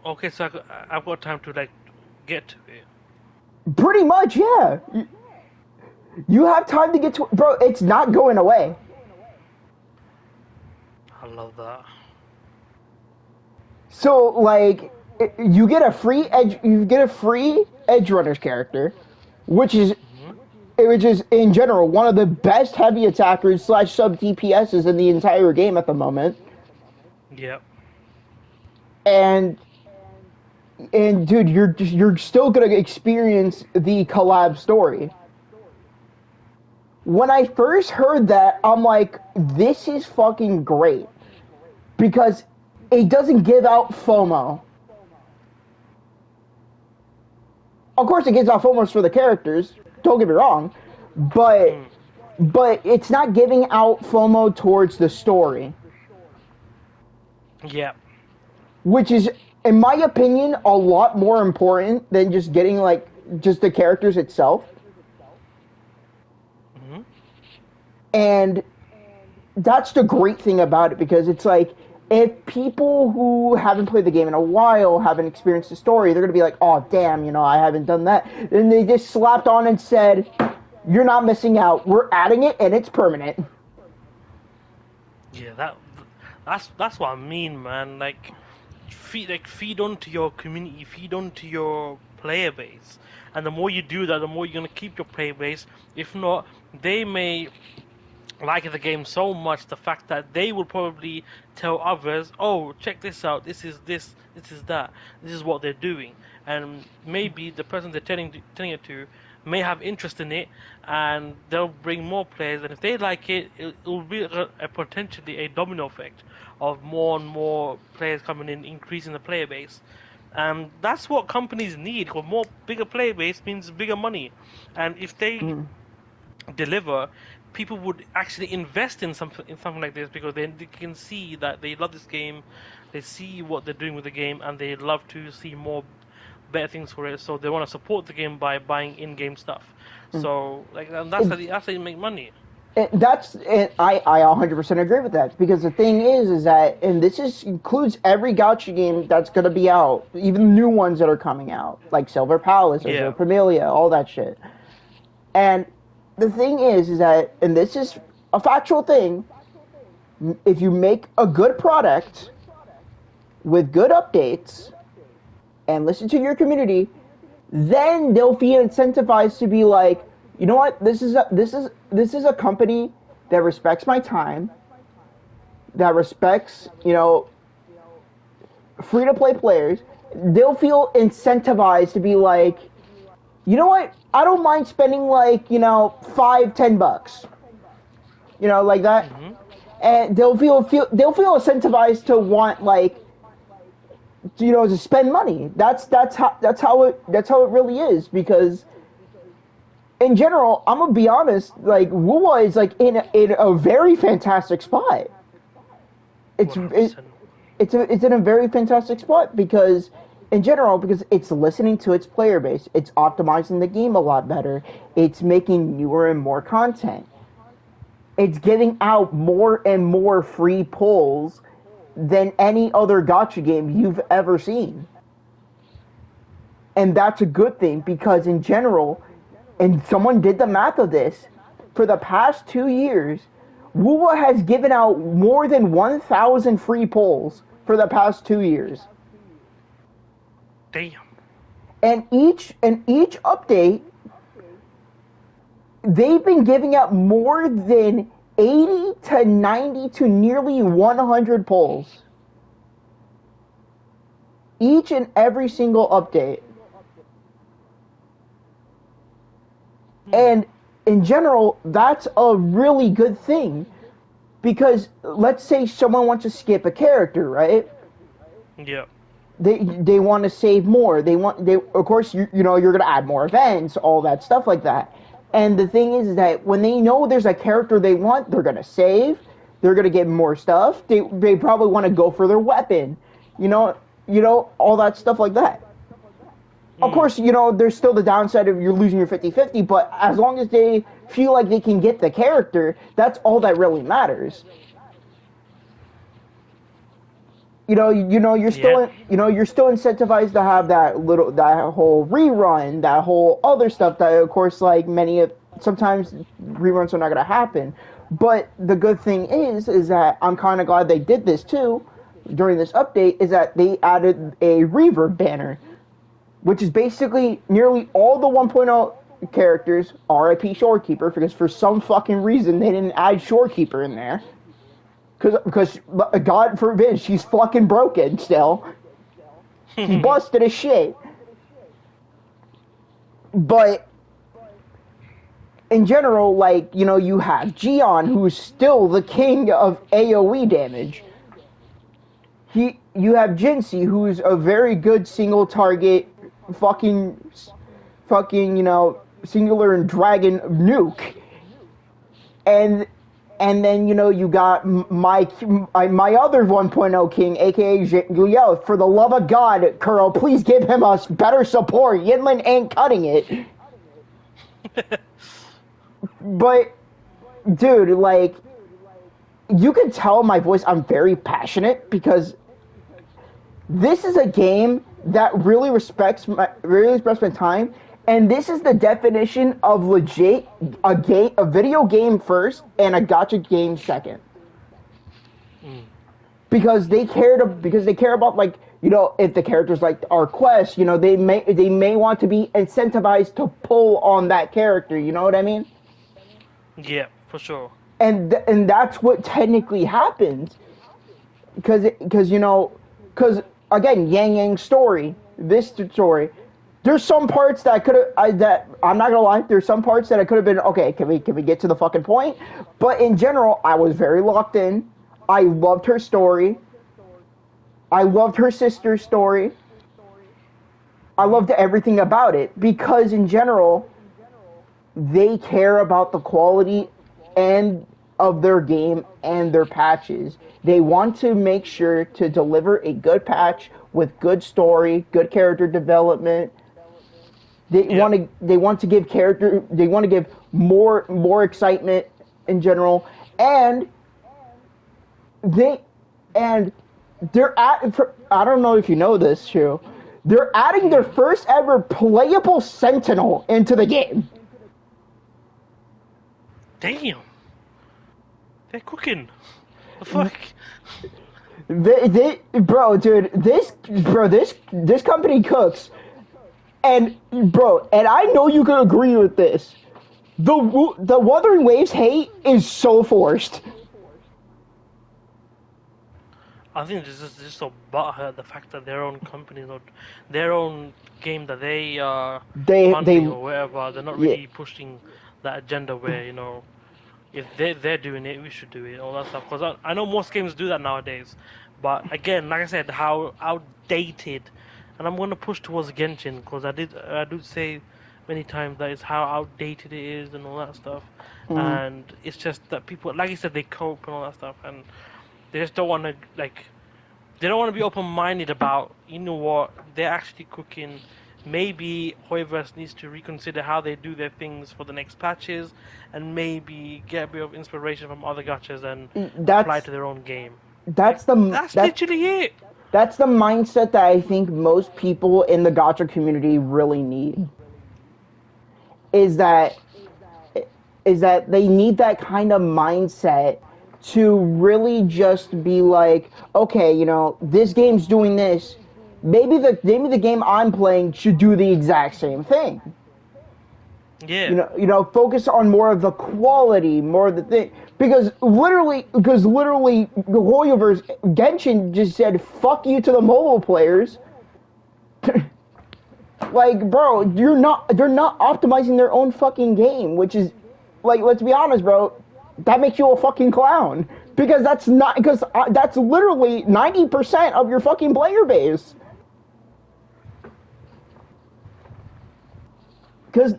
Okay, so I've got time to like get to it. Pretty much, yeah. You have time to get to bro. It's not going away. I love that. So like, you get a free edge. You get a free Edge Runners character, which is Hmm. in general one of the best heavy attackers slash sub DPSs in the entire game at the moment. Yep. And dude, you're still gonna experience the collab story. When I first heard that, I'm like, this is fucking great because it doesn't give out FOMO. Of course, it gives out FOMOs for the characters. Don't get me wrong, but Mm. it's not giving out FOMO towards the story, Yep. which is, in my opinion, a lot more important than just getting like just the characters itself. Hmm. And that's the great thing about it because it's like if people who haven't played the game in a while haven't experienced the story, they're gonna be like, "Oh, damn, I haven't done that." Then they just slapped on and said, "You're not missing out. We're adding it, and it's permanent." Yeah, that's what I mean, man. Like feed onto your community, feed onto your player base, and the more you do that, the more you're gonna keep your player base. If not, they may like the game so much the fact that they will probably tell others, "Oh, check this out. This is that. This is what they're doing." And maybe the person they're telling it to may have interest in it, and they'll bring more players. And if they like it, it'll be a potentially a domino effect of more and more players coming in, increasing the player base. And that's what companies need. Because more bigger player base means bigger money, and if they Mm. deliver, people would actually invest in something like this because they can see that they love this game, they see what they're doing with the game, and they love to see more better things for it. So they want to support the game by buying in-game stuff. So like and that's how you make money. I 100% agree with that because the thing is that, and includes every gacha game that's going to be out, even the new ones that are coming out, like Silver Palace, Yeah. Azure Familia, all that shit. And the thing is that, and this is a factual thing, if you make a good product with good updates and listen to your community, then they'll be incentivized to be like, you know what, this is a company that respects my time, that respects, free to play players. They'll feel incentivized to be like, you know what, I don't mind spending like, $5-10, like that. Hmm. And they'll feel incentivized to want like, to spend money. That's how it really is because in general, I'm gonna be honest, like Wuwa is like in a very fantastic spot. It's it, 100%. it's in a very fantastic spot because in general, because it's listening to its player base, it's optimizing the game a lot better, it's making newer and more content, it's giving out more and more free pulls than any other gacha game you've ever seen. And that's a good thing because in general, and someone did the math of this, for the past 2 years, Wuwa has given out more than 1,000 free pulls for the past 2 years. Damn. And each update, they've been giving out more than 80 to 90 to nearly 100 pulls. Each and every single update. And in general, that's a really good thing. Because let's say someone wants to skip a character, right? Yeah. They want to save more. They of course you're going to add more events, all that stuff like that. And the thing is that when they know there's a character they want, they're going to save. They're going to get more stuff. They probably want to go for their weapon. All that stuff like that. Of course, there's still the downside of you're losing your 50-50, but as long as they feel like they can get the character, that's all that really matters. you're still, you're still incentivized to have that whole rerun, that whole other stuff that, of course, like sometimes reruns are not going to happen. But the good thing is that I'm kind of glad they did this too during this update, is that they added a reverb banner, which is basically nearly all the 1.0 characters, RIP Shorekeeper, because for some fucking reason they didn't add Shorekeeper in there. Because God forbid, she's fucking broken still. She's busted as shit. But in general, like, you have Gion, who's still the king of AoE damage. You have Jinsei, who's a very good single target, fucking, singular and dragon nuke. And then, you got my other 1.0 king, aka Leo. For the love of God, Kuro, please give him us better support. Yinlin ain't cutting it. But, dude, like, you can tell my voice, I'm very passionate, because this is a game that really respects my time. And this is the definition of legit a video game first and a gacha game second. Because they care about, like, if the characters like our quest, they may want to be incentivized to pull on that character, you know what I mean? Yeah, for sure. And that's what technically happens. Because again, Yang Yang's story, this story, there's some parts that I'm not gonna lie, there's some parts that I could have been, okay, can we get to the fucking point? But in general, I was very locked in. I loved her story. I loved her sister's story. I loved everything about it, because in general, they care about the quality of their game and their patches. They want to make sure to deliver a good patch with good story, good character development. They want to give more excitement in general, and they're I don't know if you know this, Shu. They're adding their first ever playable Sentinel into the game. Damn. They're cooking. The fuck? This company cooks. And I know you can agree with this. The Wuthering Waves hate is so forced. I think this is just so butthurt, the fact that their own company, or their own game that they funding or whatever, they're not really pushing that agenda where, if they're doing it, we should do it, all that stuff. Because I know most games do that nowadays. But again, like I said, how outdated, and I'm going to push towards Genshin, because I do say many times that it's how outdated it is and all that stuff. And it's just that people, like you said, they cope and all that stuff, and they just don't want to, they don't want to be open-minded about, what, they're actually cooking. Maybe Hoyoverse needs to reconsider how they do their things for the next patches, and maybe get a bit of inspiration from other gachas and apply to their own game. That's literally it. That's the mindset that I think most people in the gacha community really need. Is that they need that kind of mindset to really just be like, okay, this game's doing this. Maybe the game I'm playing should do the exact same thing. Yeah. Focus on more of the quality, more of the thing. Because literally, Hoyoverse, Genshin just said, fuck you to the mobile players. Like, bro, they're not optimizing their own fucking game, which is, like, let's be honest, bro, that makes you a fucking clown. Because that's literally 90% of your fucking player base. Because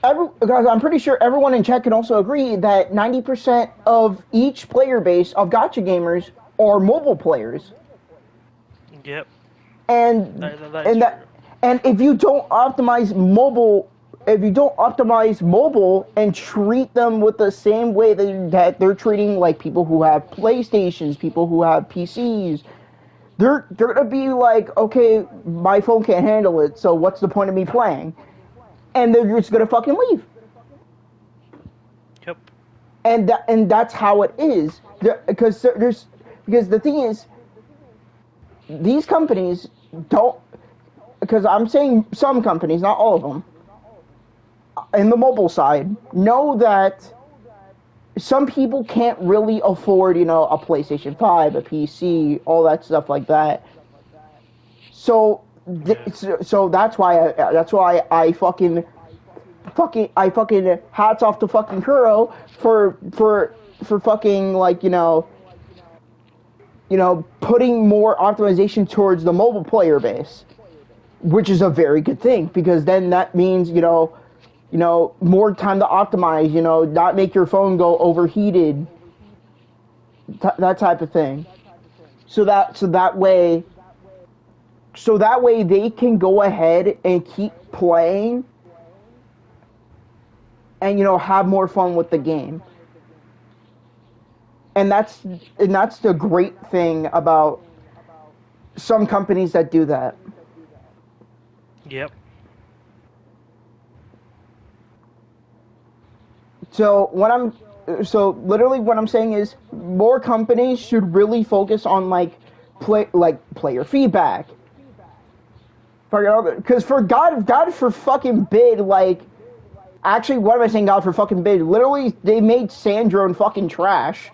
I'm pretty sure everyone in chat can also agree that 90% of each player base of gacha gamers are mobile players. Yep. And if you don't optimize mobile optimize mobile and treat them with the same way that they're treating like people who have PlayStations, people who have PCs, they're gonna be like, okay, my phone can't handle it, so what's the point of me playing? And they're just gonna fucking leave. Yep. And that's how it is. Because the thing is, these companies don't. Because I'm saying some companies, not all of them, in the mobile side, know that some people can't really afford, a PlayStation 5, a PC, all that stuff like that. So that's why I fucking hats off to fucking Kuro for fucking putting more optimization towards the mobile player base, which is a very good thing, because then that means more time to optimize, not make your phone go overheated, that type of thing. So that way they can go ahead and keep playing and have more fun with the game. And that's the great thing about some companies that do that. Yep. So literally what I'm saying is more companies should really focus on player feedback. Because for God for fucking bid, actually, what am I saying? God for fucking bid. Literally, they made Sandrone fucking trash.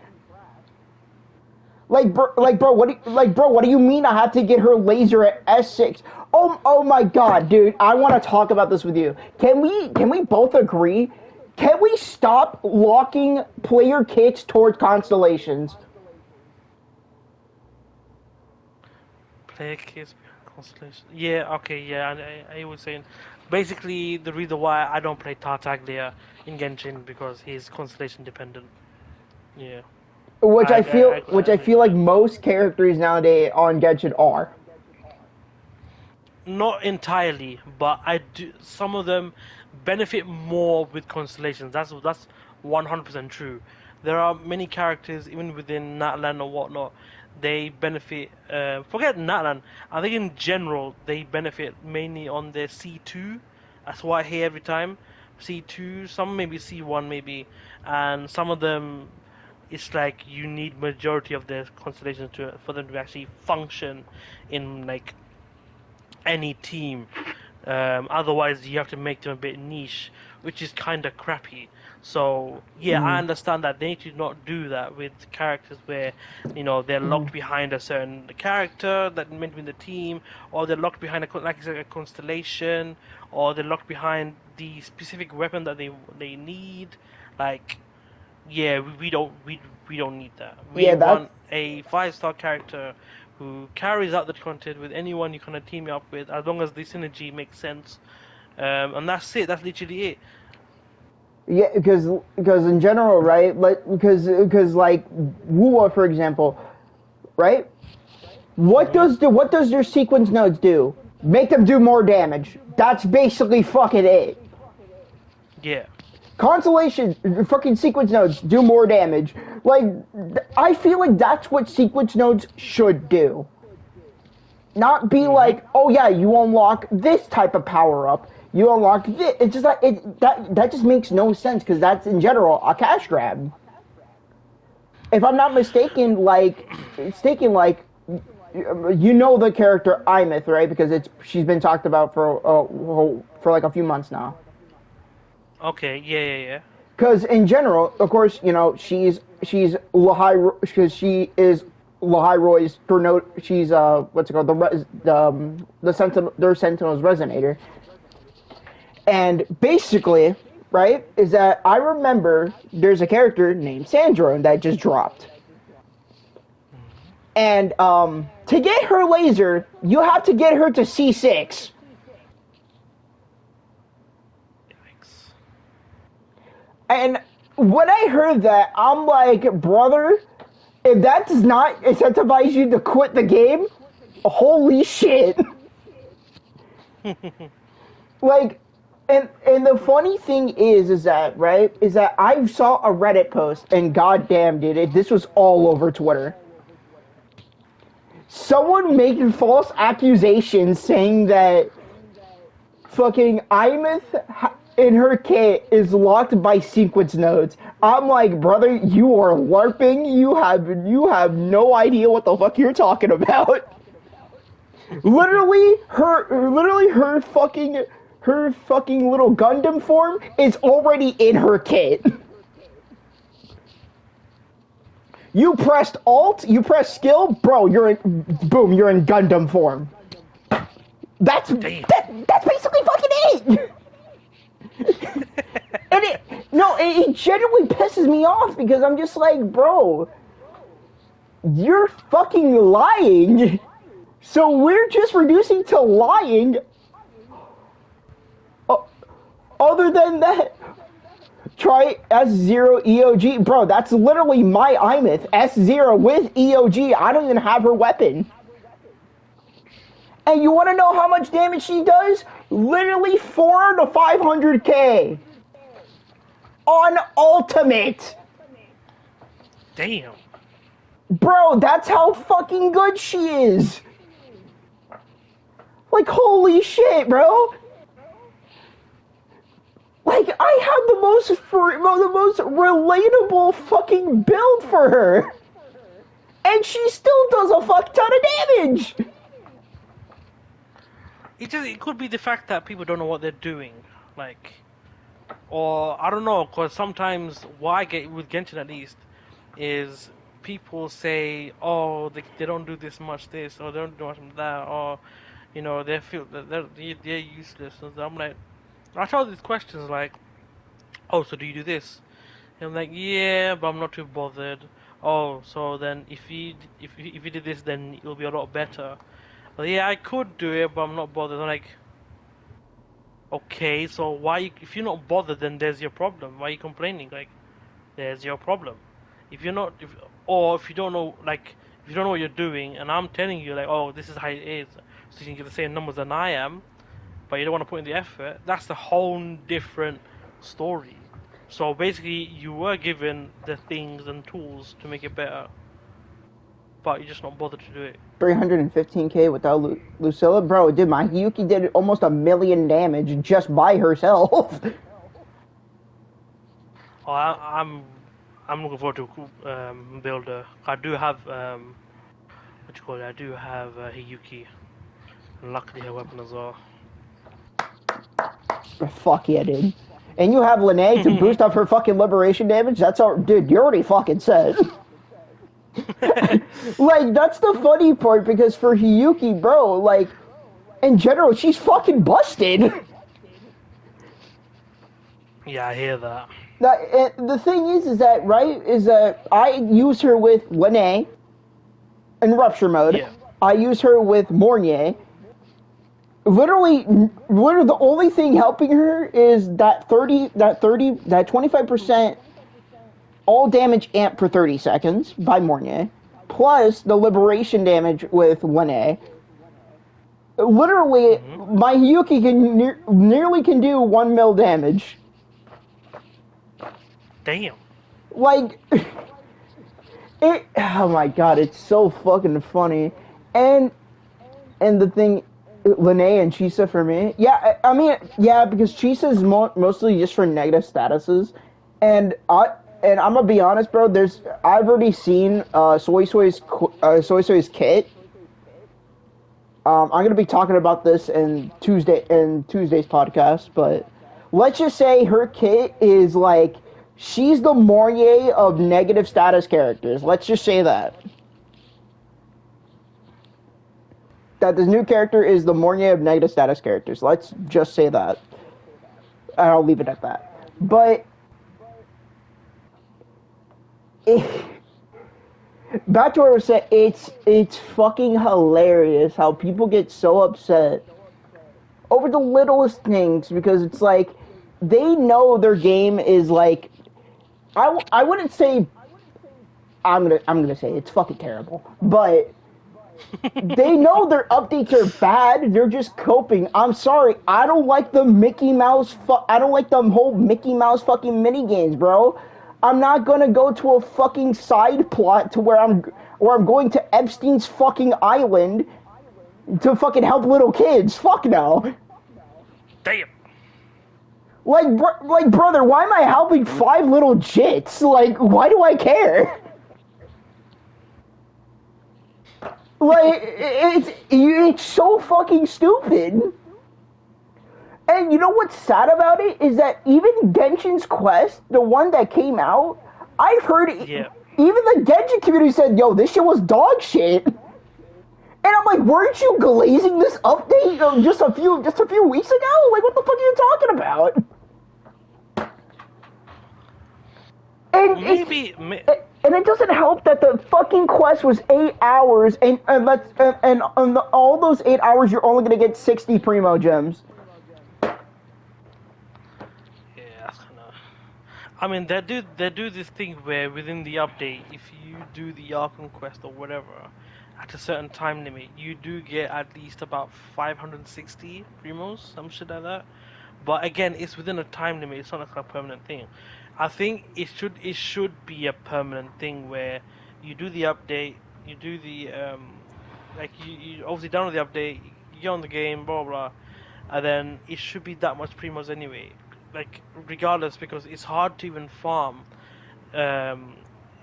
Bro, what do you mean I have to get her laser at S6? Oh my god, dude, I want to talk about this with you. Can we both agree? Can we stop locking player kits towards constellations? Player kits, constellation. Yeah, okay, yeah. I was saying, basically, the reason why I don't play Tartaglia in Genshin because he's constellation dependent. Yeah. Which I feel like most characters nowadays on Genshin are. Not entirely, but I do. Some of them benefit more with constellations. That's 100% true. There are many characters, even within Natlan or whatnot, they benefit. Forget Natlan. I think in general they benefit mainly on their C2. That's what I hear every time. C2, some maybe C1 maybe, and some of them. It's like you need majority of their constellations for them to actually function in any team. Otherwise, you have to make them a bit niche, which is kind of crappy. So yeah, I understand that they need to not do that with characters where they're locked behind a certain character that meant to be in the team, or they're locked behind a constellation, or they're locked behind the specific weapon that they need. Yeah, we don't need that. We want a 5-star character who carries out the content with anyone you kind of team up with, as long as the synergy makes sense. And that's it. That's literally it. Yeah, because in general, right? Because Wuwa, for example, right? What does their sequence nodes do? Make them do more damage. That's basically fucking it. Yeah. Constellation, fucking sequence nodes do more damage. I feel like that's what sequence nodes should do. Not be oh yeah, you unlock this type of power up. You unlock this. It's just that just makes no sense, because that's in general a cash grab. If I'm not mistaken, the character Imith, right? Because she's been talked about for a few months now. Okay, yeah. Because in general, of course, she's Lahai, because she is Lahai Roy's she's what's it called, the Sentinel, their Sentinel's resonator. And basically, right, is that I remember there's a character named Sandrone that just dropped. And to get her laser, you have to get her to C6. And when I heard that, I'm like, brother, if that does not incentivize you to quit the game, holy shit. And the funny thing is that right is that I saw a Reddit post and goddamn dude, this was all over Twitter. Someone making false accusations saying that fucking Imeth in her kit is locked by sequence nodes. I'm like, brother, you are LARPing. You have no idea what the fuck you're talking about. Literally her fucking little Gundam form is already in her kit. You pressed Alt, you pressed Skill, bro. You're in Gundam form. That's basically fucking it. And it genuinely pisses me off because I'm just like, bro, you're fucking lying. So we're just reducing to lying. Other than that, try S0 EOG. Bro, that's literally my Imeth. S0 with EOG. I don't even have her weapon. And you want to know how much damage she does? Literally 400 to 500k. On ultimate. Damn. Bro, that's how fucking good she is. Like, holy shit, bro. Like, I have the most relatable fucking build for her. And she still does a fuck ton of damage. It could be the fact that people don't know what they're doing, like, or I don't know, because sometimes what I get with Genshin at least is people say, oh, they don't do this much this, or they don't do much that, or you know they feel that they're useless. And so I'm like, I tell these questions like, oh, so do you do this? And I'm like, yeah, but I'm not too bothered. Oh, so then if you did this, then it'll be a lot better. Well, yeah, I could do it, but I'm not bothered. I'm like, okay, so why? If you're not bothered, then there's your problem. Why are you complaining? Like, there's your problem. If you're not, if you don't know, like, if you don't know what you're doing, and I'm telling you, like, oh, this is how it is, so you can get the same numbers than I am, but you don't want to put in the effort. That's a whole different story. So basically, you were given the things and tools to make it better, but you're just not bothered to do it. 315k without Lucilla? Bro, dude, my Yuki did almost 1 million damage just by herself. Oh, I'm looking forward to builder. I do have what you call it? I do have Hiyuki, and luckily her weapon as well. Fuck yeah, dude. And you have Lene to boost up her fucking liberation damage? That's all, dude, you already fucking said. Like, that's the funny part, because for Hiyuki, bro, like, in general, she's fucking busted. Yeah, I hear that. The thing is that, right, is that I use her with Lene in Rupture mode. Yeah. I use her with Mornier. Literally, the only thing helping her is that 25% all damage amp per 30 seconds by Mornier, plus the liberation damage with Lene. Literally, my Hiyuki can nearly can do 1 mil damage. Damn. Like, oh my god, it's so fucking funny. And the thing, Lene and Chisa for me, yeah, I mean, yeah, because Chisa is mostly just for negative statuses, and I'm gonna be honest, bro. I've already seen Soy Soy's kit. I'm gonna be talking about this in Tuesday's podcast, but let's just say her kit is like, she's the Mornier of negative status characters. Let's just say that this new character is the Mornier of negative status characters. Let's just say that, and I'll leave it at that. But back to what I was saying, it's fucking hilarious how people get so upset over the littlest things, because it's like, they know their game is like, I wouldn't say, I'm gonna say it's fucking terrible, but They know their updates are bad. They're just coping. I'm sorry. I don't like the Mickey Mouse. I don't like the whole Mickey Mouse fucking mini games, bro. I'm not gonna go to a fucking side plot to where I'm going to Epstein's fucking island to fucking help little kids. Fuck no. Damn. Like, brother, why am I helping 5 little jits? Like, why do I care? Like, it's so fucking stupid. And you know what's sad about it is that even Genshin's Quest, the one that came out, I've heard even the Genshin community said, "Yo, this shit was dog shit." And I'm like, weren't you glazing this update just a few weeks ago? Like, what the fuck are you talking about? And it doesn't help that the fucking quest was 8 hours, and on all those 8 hours, you're only gonna get 60 primo gems. Yeah, that's kind of. I mean, they do this thing where within the update, if you do the Archon quest or whatever, at a certain time limit, you do get at least about 560 primos, some shit like that. But again, it's within a time limit. It's not like a permanent thing. I think it should be a permanent thing where you do the update, you do the like you obviously download the update, you get on the game, blah blah, and then it should be that much primos anyway. Like regardless, because it's hard to even farm,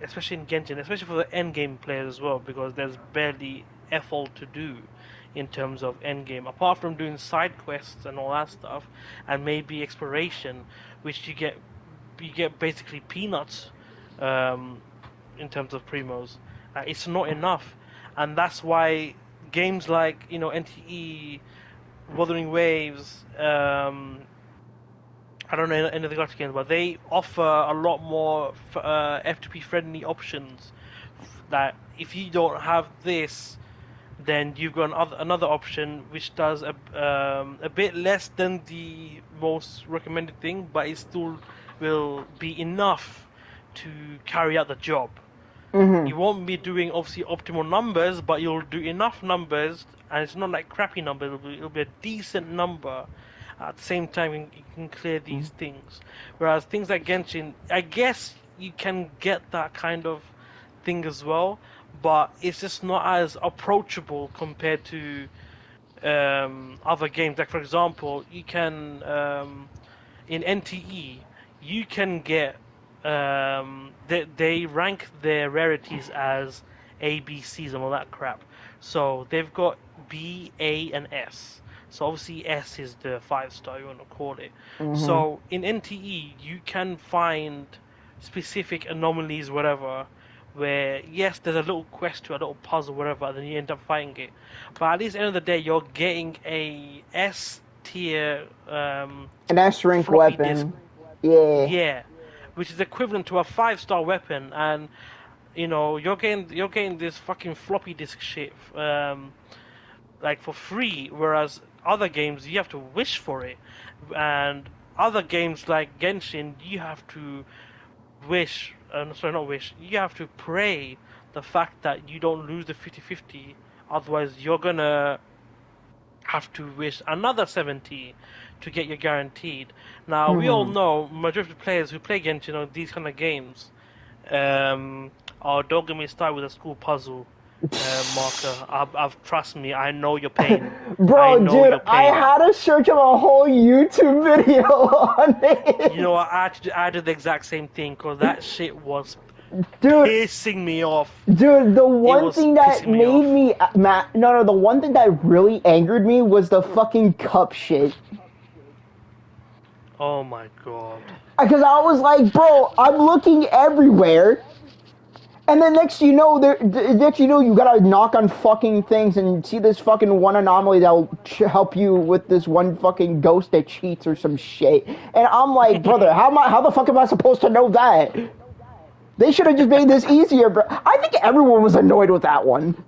especially in Genshin, especially for the end game players as well, because there's barely F all to do in terms of end game, apart from doing side quests and all that stuff, and maybe exploration, which you get basically peanuts in terms of primos. It's not enough, and that's why games like NTE, Wuthering Waves, I don't know any of the gacha games, but they offer a lot more F2P friendly options. That if you don't have this, then you've got another option which does a bit less than the most recommended thing, but it still will be enough to carry out the job. Mm-hmm. You won't be doing obviously optimal numbers, but you'll do enough numbers, and it's not like crappy numbers. It'll be a decent number. At the same time, you can clear these things. Whereas things like Genshin, I guess you can get that kind of thing as well, but it's just not as approachable compared to other games. Like for example, you can in NTE you can get they rank their rarities as A, B, C's and all that crap. So they've got B, A, and S. So obviously S is the 5-star you want to call it. Mm-hmm. So in NTE you can find specific anomalies, whatever, where yes, there's a little quest to a little puzzle, whatever, and then you end up fighting it. But at least at the end of the day, you're getting a S tier, an S rank weapon. Yeah, which is equivalent to a 5-star weapon, and you're getting this fucking floppy disk shit, like for free. Whereas other games you have to wish for it, and other games like Genshin you have to wish. Sorry, not wish. You have to pray the fact that you don't lose the 50-50. Otherwise, you're gonna have to wish another 70 to get your guaranteed. Now, we all know majority of players who play Genshin, these kind of games, don't get me started with a school puzzle marker. Trust me, I know your pain. Bro, dude, I had a search of a whole YouTube video on it. You know what? I did the exact same thing, because that shit was pissing me off. Dude, the one thing that made me the one thing that really angered me was the fucking cup shit. Oh my god. Because I was like, bro, I'm looking everywhere. And then next you know, you gotta knock on fucking things and see this fucking one anomaly that'll help you with this one fucking ghost that cheats or some shit. And I'm like, brother, how the fuck am I supposed to know that? They should have just made this easier, bro. I think everyone was annoyed with that one.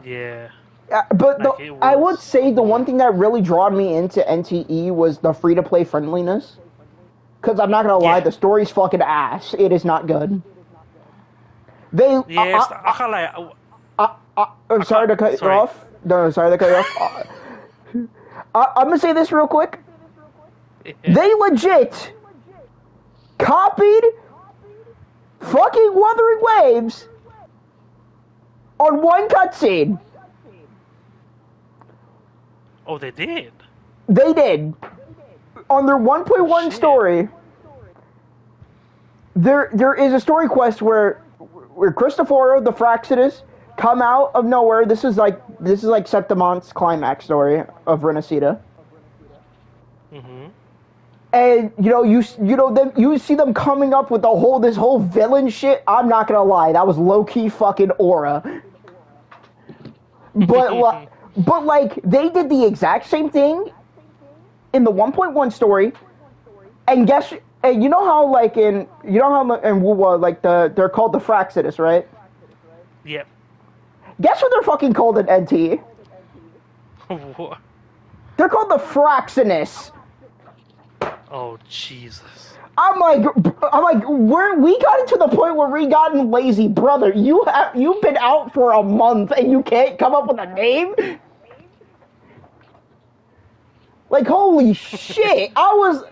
Yeah. But I would say the one thing that really drawed me into NTE was the free-to-play friendliness. Because I'm not gonna lie, the story's fucking ass. It is not good. I can't lie. I'm sorry to cut you sorry. off. No, sorry to cut you off. I'm gonna say this real quick. They legit copied fucking Wuthering Waves on one cutscene. Oh, they did. They did. On their 1.1 Shit. story, there is a story quest where Cristoforo, the Fraxidus, come out of nowhere. This is like Septimon's climax story of Renacida. Mhm. And you see them coming up with this whole villain shit. I'm not gonna lie, that was low key fucking aura. But like they did the exact same thing in the 1.1 story. And you know how like in WoW, like they're called the Fraxidus, right? Yep. Guess what they're fucking called in NT? What? They're called the Fraxinus. Oh Jesus. I'm like, we got into the point where we gotten lazy, brother. You've been out for a month and you can't come up with a name. Like, holy shit! I was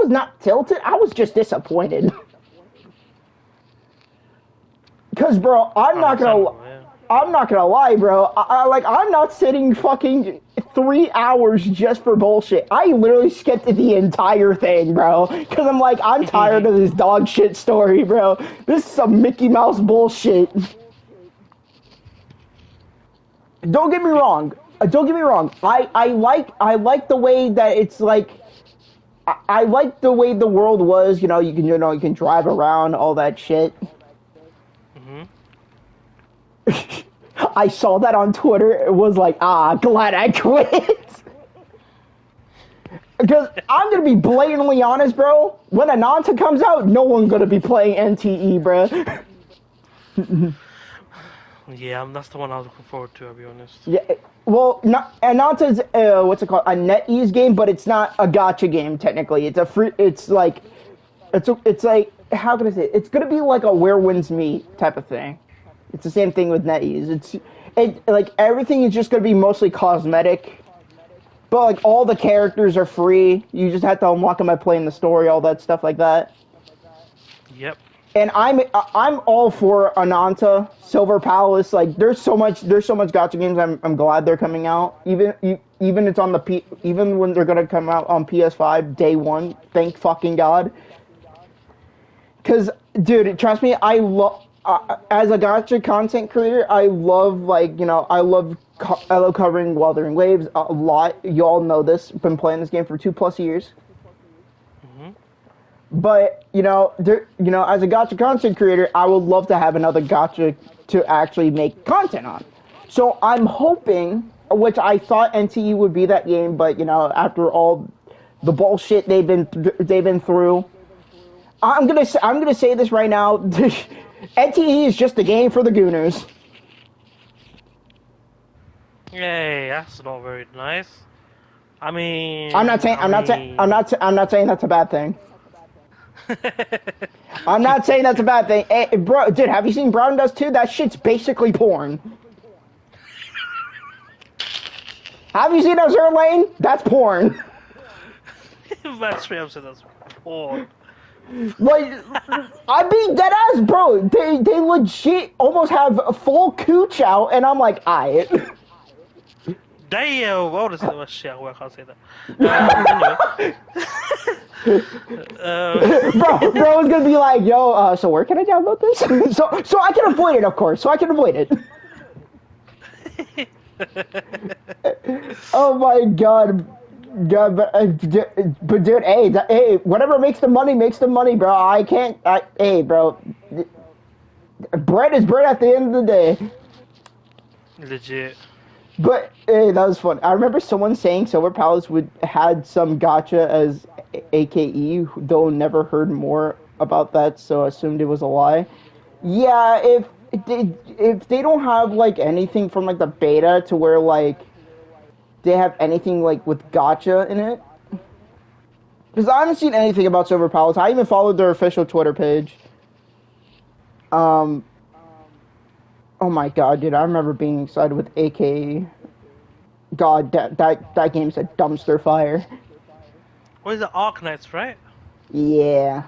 not tilted. I was just disappointed. Cause, bro, I'm not gonna lie, bro. I'm not sitting fucking 3 hours just for bullshit. I literally skipped the entire thing, bro. Cause I'm like, I'm tired of this dog shit story, bro. This is some Mickey Mouse bullshit. Don't get me wrong. I like the way that it's like. I like the way the world was. You can drive around, all that shit. Mhm. I saw that on Twitter. It was like, glad I quit. Because I'm gonna be blatantly honest, bro. When Ananta comes out, no one's gonna be playing NTE, bro. Yeah, that's the one I was looking forward to. I'll be honest. Yeah, well, Ananta's what's it called? A NetEase game, but it's not a gacha game technically. It's a free. It's like how can I say it? It's gonna be like a Where Winds Meet type of thing. It's the same thing with NetEase. Like everything is just gonna be mostly cosmetic, but like all the characters are free. You just have to unlock them by playing the story, all that stuff like that. Yep. And I'm all for Ananta, Silver Palace. Like there's so much gacha games. I'm glad they're coming out. Even it's on even when they're gonna come out on PS5 day one. Thank fucking God. Cause dude, trust me, I love as a gacha content creator. I love I love covering Wuthering Waves a lot. You all know this. Been playing this game for 2+ years. Mhm. But as a gacha content creator, I would love to have another gacha to actually make content on. So I'm hoping, which I thought NTE would be that game, but after all the bullshit they've been through, I'm gonna say this right now: NTE is just a game for the Gooners. Yay, that's not very nice. I mean, I'm not saying that's a bad thing. I'm not saying that's a bad thing. Hey, bro, dude, have you seen Brown Dust 2? That shit's basically porn. Have you seen Azure Lane? That's porn. That's straight up said that's porn. Like, I'm being dead ass, bro. They legit almost have a full cooch out, and I'm like, aight. Damn! Oh, this is shit. I can't say that. Anyway. bro was gonna be like, yo, so where can I download this? so I can avoid it, of course. So I can avoid it. Oh my god, but dude, hey, whatever makes the money, bro. Hey, bro, bread is bread at the end of the day. Legit. But hey, that was fun. I remember someone saying Silver Palace had some gacha as AKE, though never heard more about that, so assumed it was a lie. Yeah, if they don't have like anything from like the beta to where like they have anything like with gacha in it, because I haven't seen anything about Silver Palace. I even followed their official Twitter page. Um, oh my god, dude, I remember being excited with AKE. God, that game's a dumpster fire. What is it? Arknights, right? Yeah.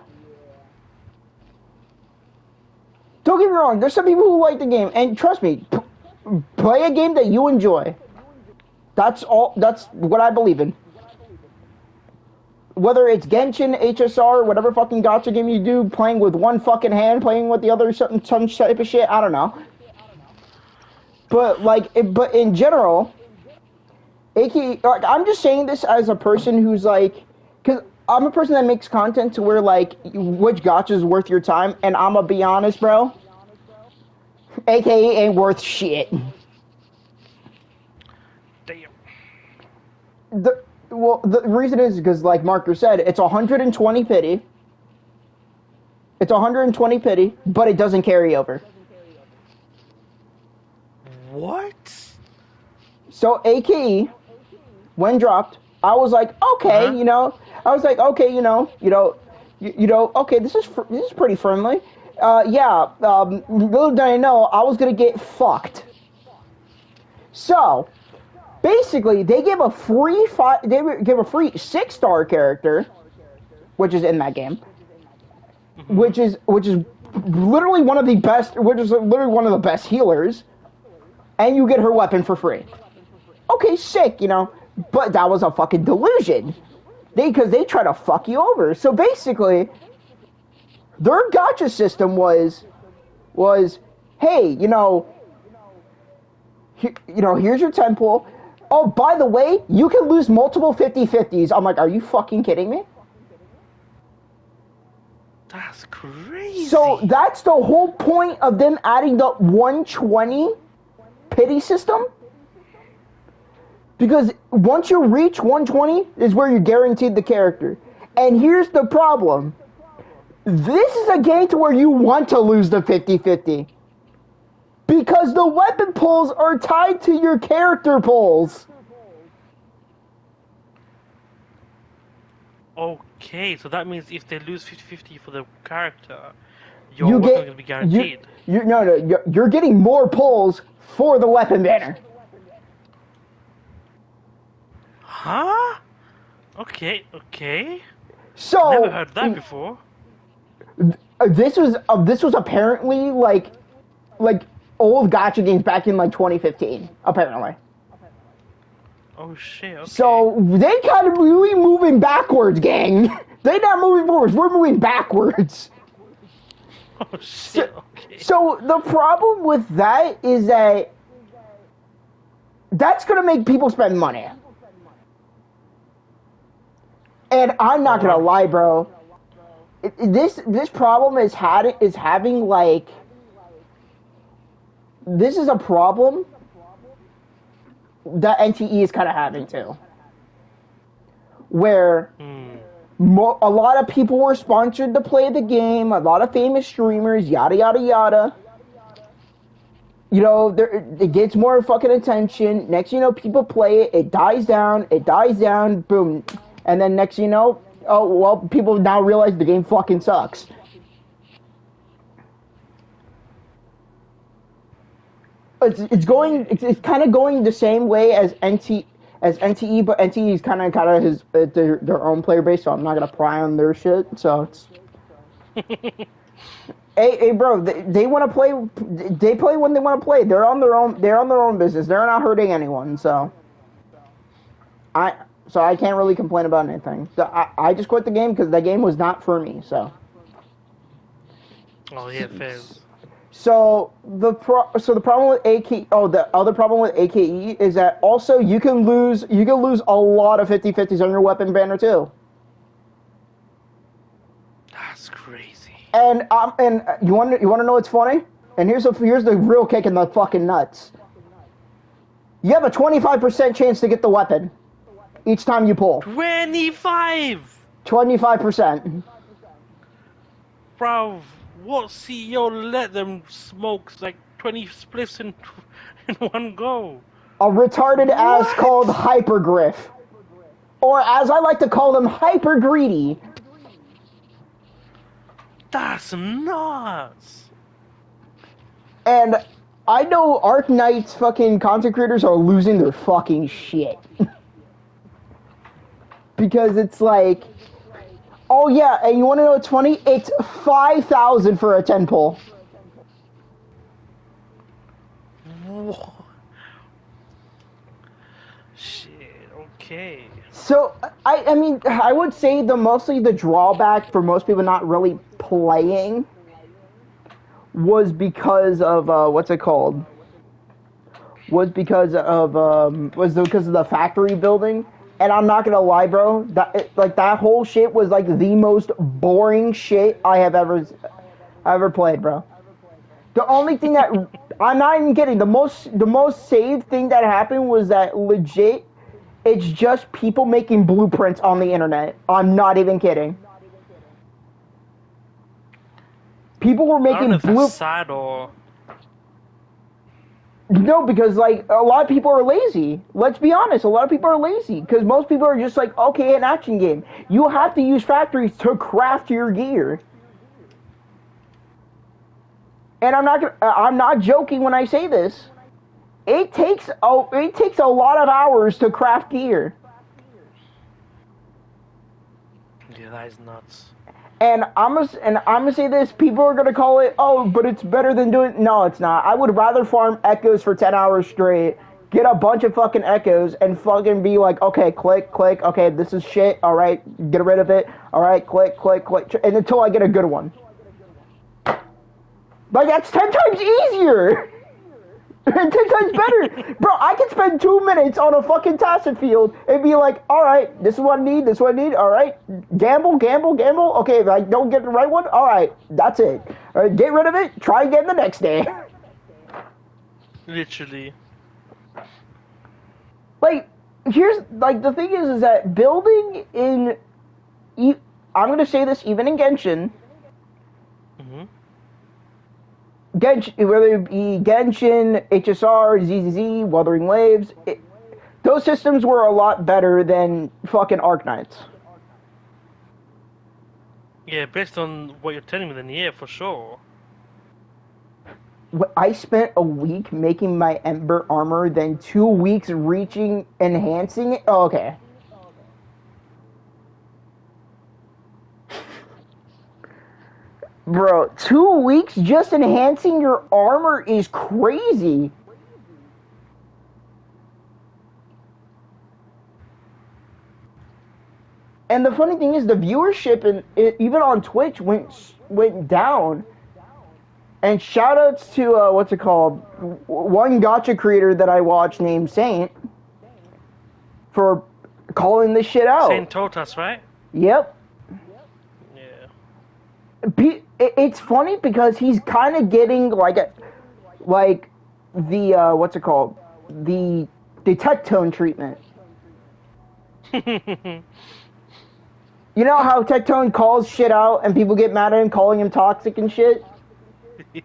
Don't get me wrong, there's some people who like the game, and trust me, play a game that you enjoy. That's what I believe in. Whether it's Genshin, HSR, whatever fucking gacha game you do, playing with one fucking hand, playing with the other, some type of shit, I don't know. But but in general, I'm just saying this as a person who's like, because I'm a person that makes content to where like, which gacha is worth your time, and I'm gonna be honest, bro. AKE ain't worth shit. Damn. The reason is because, like Marker said, it's 120 pity. It's 120 pity, but it doesn't carry over. What? So AKE, when dropped, I was like, okay, okay, this is pretty friendly. Little did I know, I was gonna get fucked. So, basically, they give a free 6-star character, which is in that game, which is literally one of the best, healers, and you get her weapon for free. Okay, sick, but that was a fucking delusion. Because they try to fuck you over. So basically, their gacha system was, hey, here's your temple. Oh, by the way, you can lose multiple 50-50s. I'm like, are you fucking kidding me? That's crazy. So that's the whole point of them adding the 120 pity system. Because once you reach 120 is where you're guaranteed the character. And here's the problem. This is a game to where you want to lose the 50-50. Because the weapon pulls are tied to your character pulls. Okay, so that means if they lose 50-50 for the character, your weapon is going to be guaranteed. You're getting more pulls for the weapon banner. Huh? Okay. So Never heard that before. This was apparently like old gacha games back in like 2015, apparently. Oh shit, okay. So they kind of really moving backwards, gang. They're not moving forwards, we're moving backwards. Oh shit, okay. So the problem with that is that that's gonna make people spend money. And I'm not gonna lie, bro. This problem is having like, this is a problem that NTE is kind of having too, where a lot of people were sponsored to play the game, a lot of famous streamers, yada yada yada. It gets more fucking attention. Next, people play it, it dies down, boom. And then next people now realize the game fucking sucks. It's kind of going the same way as NTE, but NTE is kind of his their own player base, so I'm not gonna pry on their shit. So it's hey, bro, they want to play. They play when they want to play. They're on their own business. They're not hurting anyone. So I can't really complain about anything. I just quit the game because the game was not for me. So. Oh yeah, fair. So the problem with AKE. Oh, the other problem with AKE is that also you can lose a lot of 50-50s on your weapon banner too. That's crazy. And you want to know what's funny? And here's the real kick in the fucking nuts. You have a 25% chance to get the weapon each time you pull. 25%. Bro, what CEO let them smoke like 20 spliffs in one go? A retarded ass called Hypergriff. Or as I like to call them, Hyper Greedy. That's nuts. And I know Ark Knight's fucking content creators are losing their fucking shit. Because it's like, oh yeah, and you want to know what's funny? It's 5,000 for a 10 pull. Whoa. Shit. Okay. So I mean, I would say mostly the drawback for most people not really playing was because of what's it called? Was because of the factory building. And I'm not gonna lie, bro. That whole shit was like the most boring shit I have ever played, bro. The only thing that I'm not even kidding. The most saved thing that happened was that legit. It's just people making blueprints on the internet. I'm not even kidding. People were I don't making know if that's sad or. No, because like a lot of people are lazy. Let's be honest, a lot of people are lazy because most people are just like, okay, an action game. You have to use factories to craft your gear. And I'm not joking when I say this. It takes a lot of hours to craft gear. Yeah, that is nuts. And I'm gonna say this: people are gonna call it, oh, but it's better than doing. No, it's not. I would rather farm echoes for 10 hours straight, get a bunch of fucking echoes, and fucking be like, okay, click, click. Okay, this is shit. All right, get rid of it. All right, click, click, click, and until I get a good one. Like that's 10 times easier. 10 times better. Bro, I can spend 2 minutes on a fucking tacit field and be like, alright, this is what I need, this is what I need, alright, gamble, gamble, gamble, okay, if I don't get the right one, alright, that's it. Alright, get rid of it, try again the next day. Literally. Like, the thing is that building in, I'm gonna say this even in Genshin, whether it be Genshin, HSR, ZZZ, Wuthering Waves, those systems were a lot better than fucking Ark Knights. Yeah, based on what you're telling me, then yeah, for sure. I spent a week making my Ember armor, then 2 weeks enhancing it. Oh, okay. Bro, 2 weeks just enhancing your armor is crazy. And the funny thing is, the viewership even on Twitch went down. And shoutouts to what's it called? One gacha creator that I watch named Saint for calling this shit out. Saint Totas, right? Yep. It's funny because he's kind of getting like the what's it called, the Tectone treatment. You know how Tectone calls shit out and people get mad at him, calling him toxic and shit. Yeah.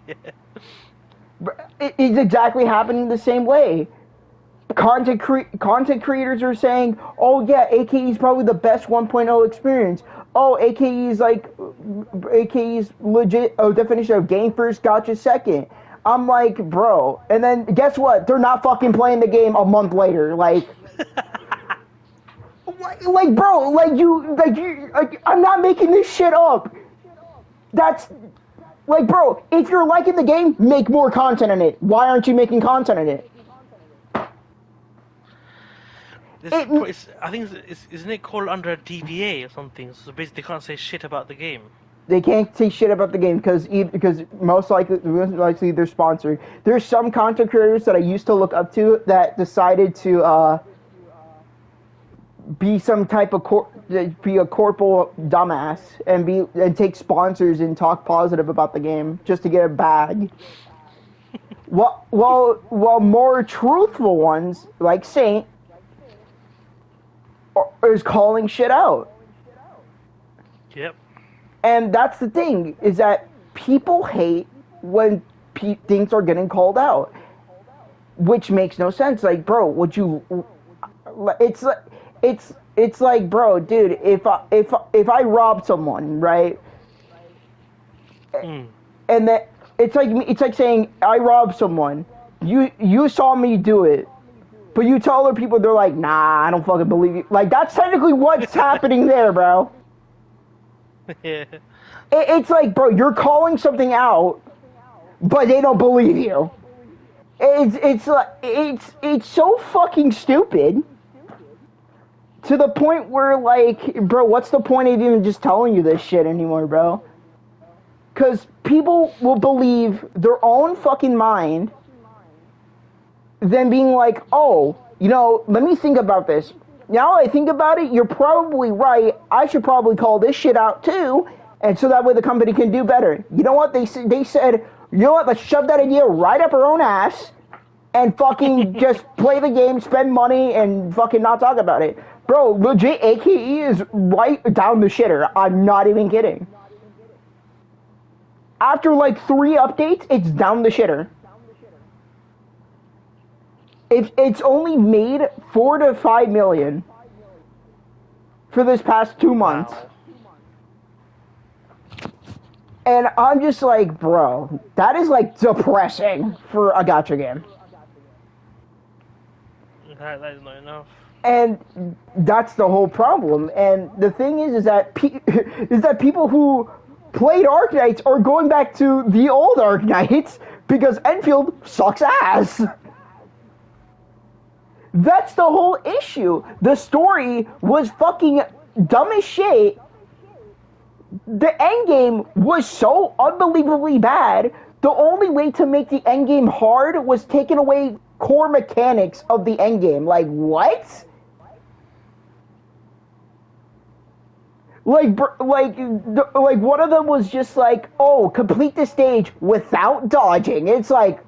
It's exactly happening the same way. Content creators are saying, oh yeah, AKE is probably the best 1.0 experience. Oh, AKE's legit definition of game first, gotcha second. I'm like, bro. And then guess what? They're not fucking playing the game a month later. Like, bro, I'm not making this shit up. That's, like, bro, if you're liking the game, make more content in it. Why aren't you making content in it? I think isn't it called under a DBA or something? So basically, they can't say shit about the game. They can't say shit about the game because most likely they're sponsored. There's some content creators that I used to look up to that decided to be some type of be a corporal dumbass and take sponsors and talk positive about the game just to get a bag. while more truthful ones like Saint is calling shit out. Yep. And that's the thing, is that people hate when things are getting called out, which makes no sense. Like, bro, would you? It's like, bro, dude, if I rob someone, right, and that It's like saying I robbed someone. You saw me do it, but you tell other people they're like, nah, I don't fucking believe you. Like that's technically what's happening there, bro. Yeah. It's like, bro, you're calling something out, but they don't believe you. It's so fucking stupid. To the point where, like, bro, what's the point of even just telling you this shit anymore, bro? Because people will believe their own fucking mind, then being like, oh, let me think about this. Now I think about it, you're probably right. I should probably call this shit out too, and so that way the company can do better. You know what? They said, you know what? Let's shove that idea right up our own ass and fucking just play the game, spend money, and fucking not talk about it. Bro, legit, AKE is right down the shitter. I'm not even kidding. After like 3 updates, it's down the shitter. It's only made 4 to 5 million for this past 2 months. Wow. And I'm just like, bro, that is like depressing for a gacha game. That is not enough. And that's the whole problem. And the thing is that people who played Arknights are going back to the old Arknights because Enfield sucks ass. That's the whole issue. The story was fucking dumb as shit. The endgame was so unbelievably bad. The only way to make the endgame hard was taking away core mechanics of the endgame. Like, what? Like one of them was just like, oh, complete the stage without dodging. It's like,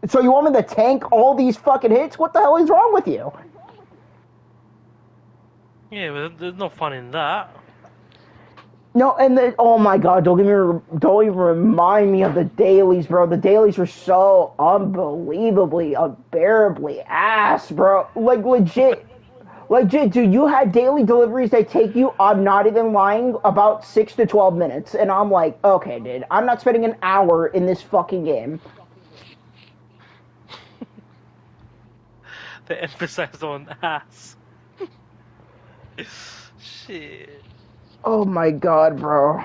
so you want me to tank all these fucking hits? What the hell is wrong with you? Yeah, but there's no fun in that. No, and oh my god, don't even remind me of the dailies, bro. The dailies were so unbelievably, unbearably ass, bro. Like, legit, dude, you had daily deliveries that take you, I'm not even lying, about 6 to 12 minutes. And I'm like, okay, dude, I'm not spending an hour in this fucking game. They emphasize on ass. Shit. Oh my god, bro.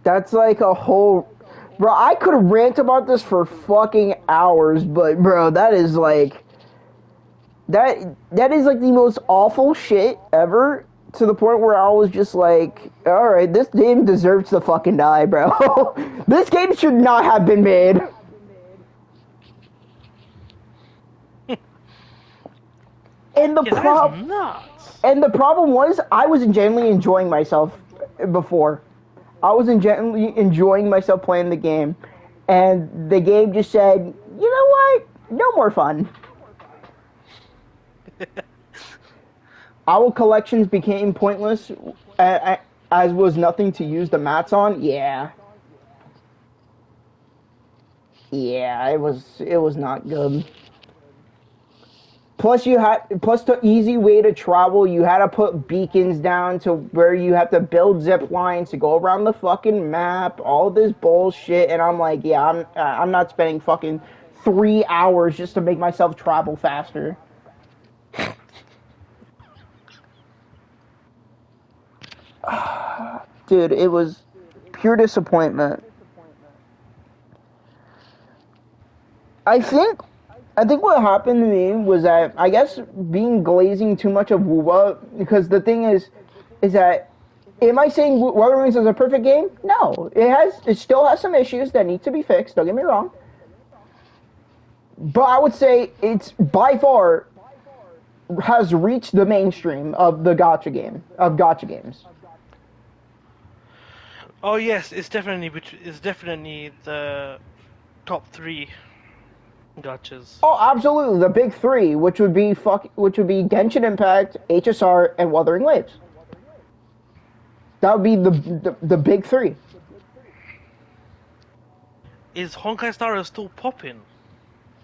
That's like a whole... Bro, I could rant about this for fucking hours, but bro, that is like... That is like the most awful shit ever, to the point where I was just like, alright, this game deserves to fucking die, bro. This game should not have been made. And the problem... nuts. And the problem was, I was genuinely enjoying myself before. I was genuinely enjoying myself playing the game. And the game just said, you know what? No more fun. Owl collections became pointless, as was nothing to use the mats on. Yeah. Yeah, it was not good. Plus the easy way to travel, you had to put beacons down to where you have to build zip lines to go around the fucking map, all this bullshit, and I'm like, yeah, I'm not spending fucking 3 hours just to make myself travel faster. Dude, it was pure disappointment. I think what happened to me was that, I guess, being glazing too much of WoWA, because the thing is that, am I saying Wuthering Waves is a perfect game? No. It still has some issues that need to be fixed, don't get me wrong. But I would say it's, by far, has reached the mainstream of the gacha games. Oh yes, it's definitely the top 3 gachas. Oh, absolutely, the big 3, which would be Genshin Impact, HSR, and Wuthering Waves. That would be the big 3. Is Honkai Star still popping?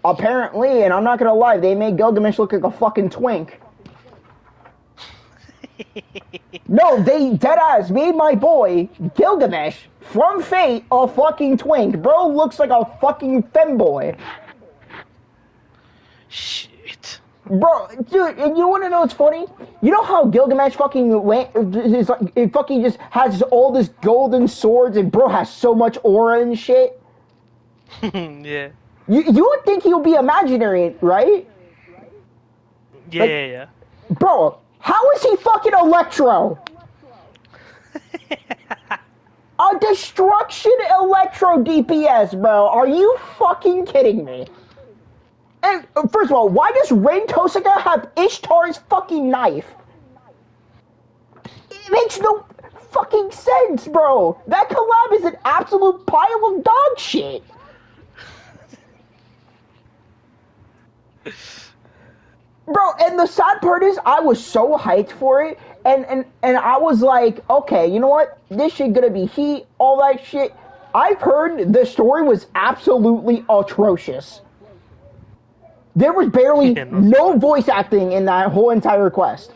Apparently, and I'm not gonna lie, they made Gilgamesh look like a fucking twink. No, they deadass made my boy, Gilgamesh, from Fate, a fucking twink. Bro looks like a fucking femboy. Shit. Bro, dude, and you wanna know what's funny? You know how Gilgamesh fucking it fucking just has all this golden swords and bro has so much aura and shit? Yeah. You would think he would be imaginary, right? Yeah, Like- yeah. Bro, how is he fucking Electro? A destruction Electro DPS, bro. Are you fucking kidding me? And first of all, why does Rain Tosaka have Ishtar's fucking knife? It makes no fucking sense, bro. That collab is an absolute pile of dog shit. Bro, and the sad part is I was so hyped for it, and I was like, okay, you know what? This shit gonna be heat, all that shit. I've heard the story was absolutely atrocious. There was barely Yeah, no no voice acting in that whole entire quest.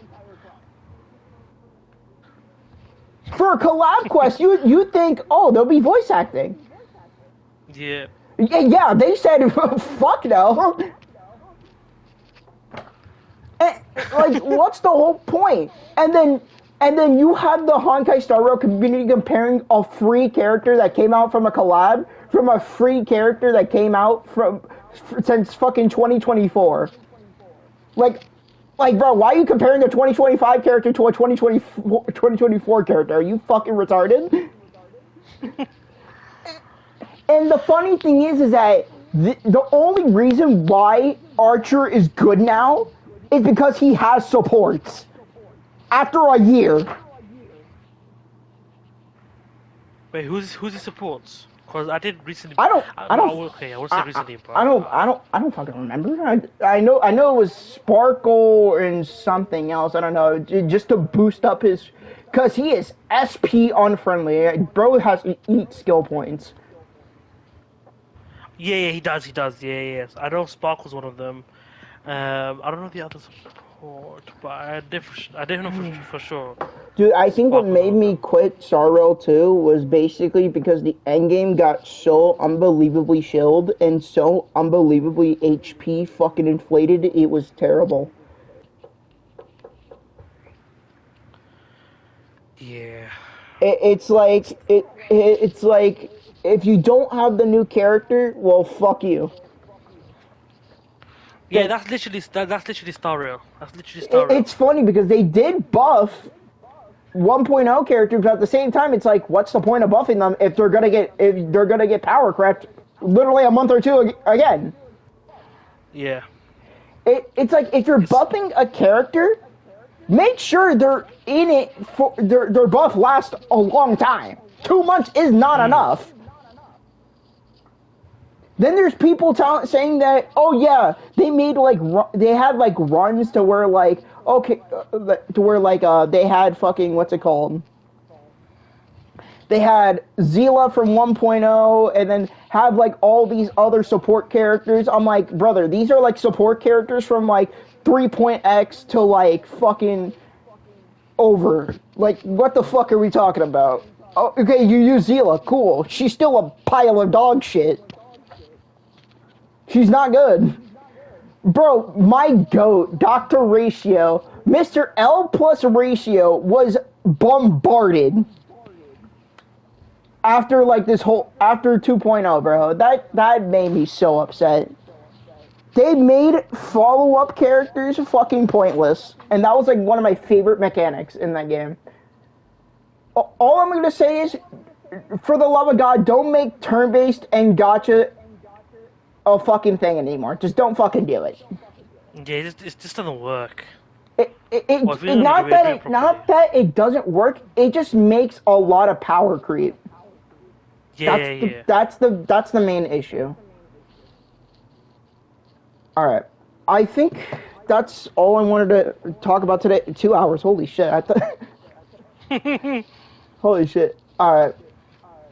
For a collab quest, you think, oh, there'll be voice acting. Yeah. Yeah, they said, fuck no. And, like, what's the whole point? And then you have the Honkai Star Rail community comparing a free character that came out from a collab from a free character that came out since fucking 2024. Like, bro, why are you comparing a 2025 character to a 2024 character? Are you fucking retarded? And the funny thing is that the only reason why Archer is good now is because he has supports. After a year. Wait, who's his supports? Because I did recently. Okay, I would say recently, but I don't fucking remember. I know it was Sparkle and something else. I don't know, just to boost up his, cause he is SP unfriendly. Bro has to eat skill points. Yeah, he does. Yeah. I know Sparkle's one of them. I don't know the other support, but I didn't know for sure. Dude, I think what Sparkle's made one of me them. quit Star Rail 2 was basically because the endgame got so unbelievably shilled and so unbelievably HP fucking inflated, it was terrible. Yeah. It's like if you don't have the new character, well, fuck you. Yeah, that's literally Star Rail. That's literally Star Rail. It's funny because they did buff 1.0 characters, but at the same time, it's like, what's the point of buffing them if they're gonna get power crept literally a month or two again? Yeah. It's like if you're buffing a character, make sure they're in it for their buff lasts a long time. 2 months is not enough. Then there's people saying that, oh yeah, they made they had runs to where they had fucking, what's it called? They had Zila from 1.0 and then have all these other support characters. I'm like, brother, these are support characters from 3.x to fucking over. What the fuck are we talking about? Oh, okay, you use Zila, cool. She's still a pile of dog shit. She's not good. Bro, my GOAT, Dr. Ratio, Mr. L plus Ratio was bombarded after after 2.0, bro. That made me so upset. They made follow-up characters fucking pointless, and that was one of my favorite mechanics in that game. All I'm gonna say is, for the love of God, don't make turn-based and gacha a fucking thing anymore. Just don't fucking do it. Yeah, it just doesn't work. Not that it doesn't work. It just makes a lot of power creep. Yeah. That's the main issue. All right, I think that's all I wanted to talk about today. 2 hours. Holy shit! Holy shit! All right.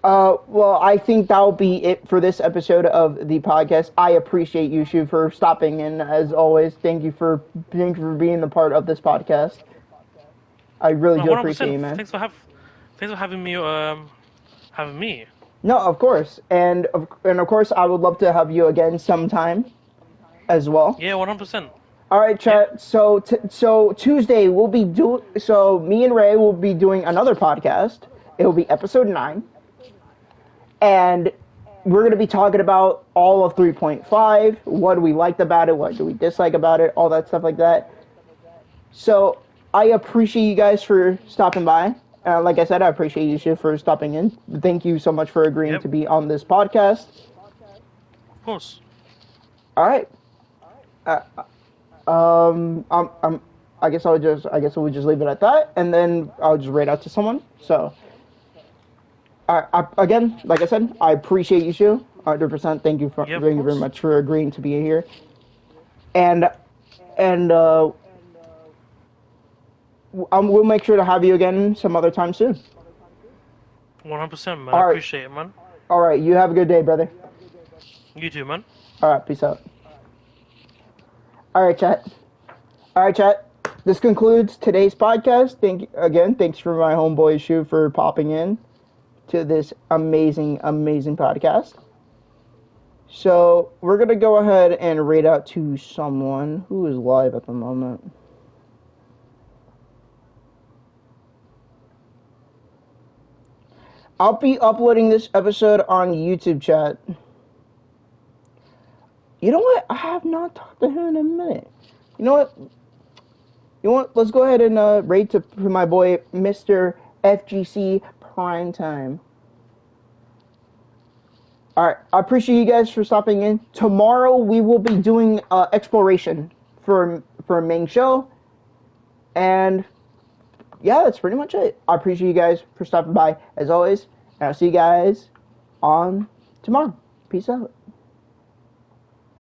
Well, I think that'll be it for this episode of the podcast. I appreciate you, Shu, for stopping in as always. Thank you for being the part of this podcast. I really No, do 100%. appreciate you, man. Thanks for having me. Having me. No, of course, and of course, I would love to have you again sometime as well. Yeah, 100%. All right, chat. So Tuesday we'll be So me and Ray will be doing another podcast. It will be episode 9, and we're going to be talking about all of 3.5. What do we liked about it? What do we dislike about it? All that stuff like that. So I appreciate you guys for stopping by. Like I said, I appreciate you Shiv, for stopping in. Thank you so much for agreeing Yep. to be on this podcast. Of course. All right. I guess we'll just leave it at that, and then I'll just rate out to someone. So, again, like I said, I appreciate you, Shu. 100%. Thank you Yeah, of thank you very course. much for agreeing to be here. And we'll make sure to have you again some other time soon. 100%, man. All I right. appreciate it, man. All right. You have a good day, brother. You too, man. All right. Peace out. All right, chat. This concludes today's podcast. Thanks for my homeboy Shu for popping in to this amazing podcast. So we're gonna go ahead and rate out to someone who is live at the moment. I'll be uploading this episode on YouTube, chat. You know what? I have not talked to him in a minute. You know what? Let's go ahead and rate to my boy, Mr. FGC Primetime. Alright, I appreciate you guys for stopping in. Tomorrow we will be doing exploration for Ming Show. And yeah, that's pretty much it. I appreciate you guys for stopping by as always. And I'll see you guys on tomorrow. Peace out.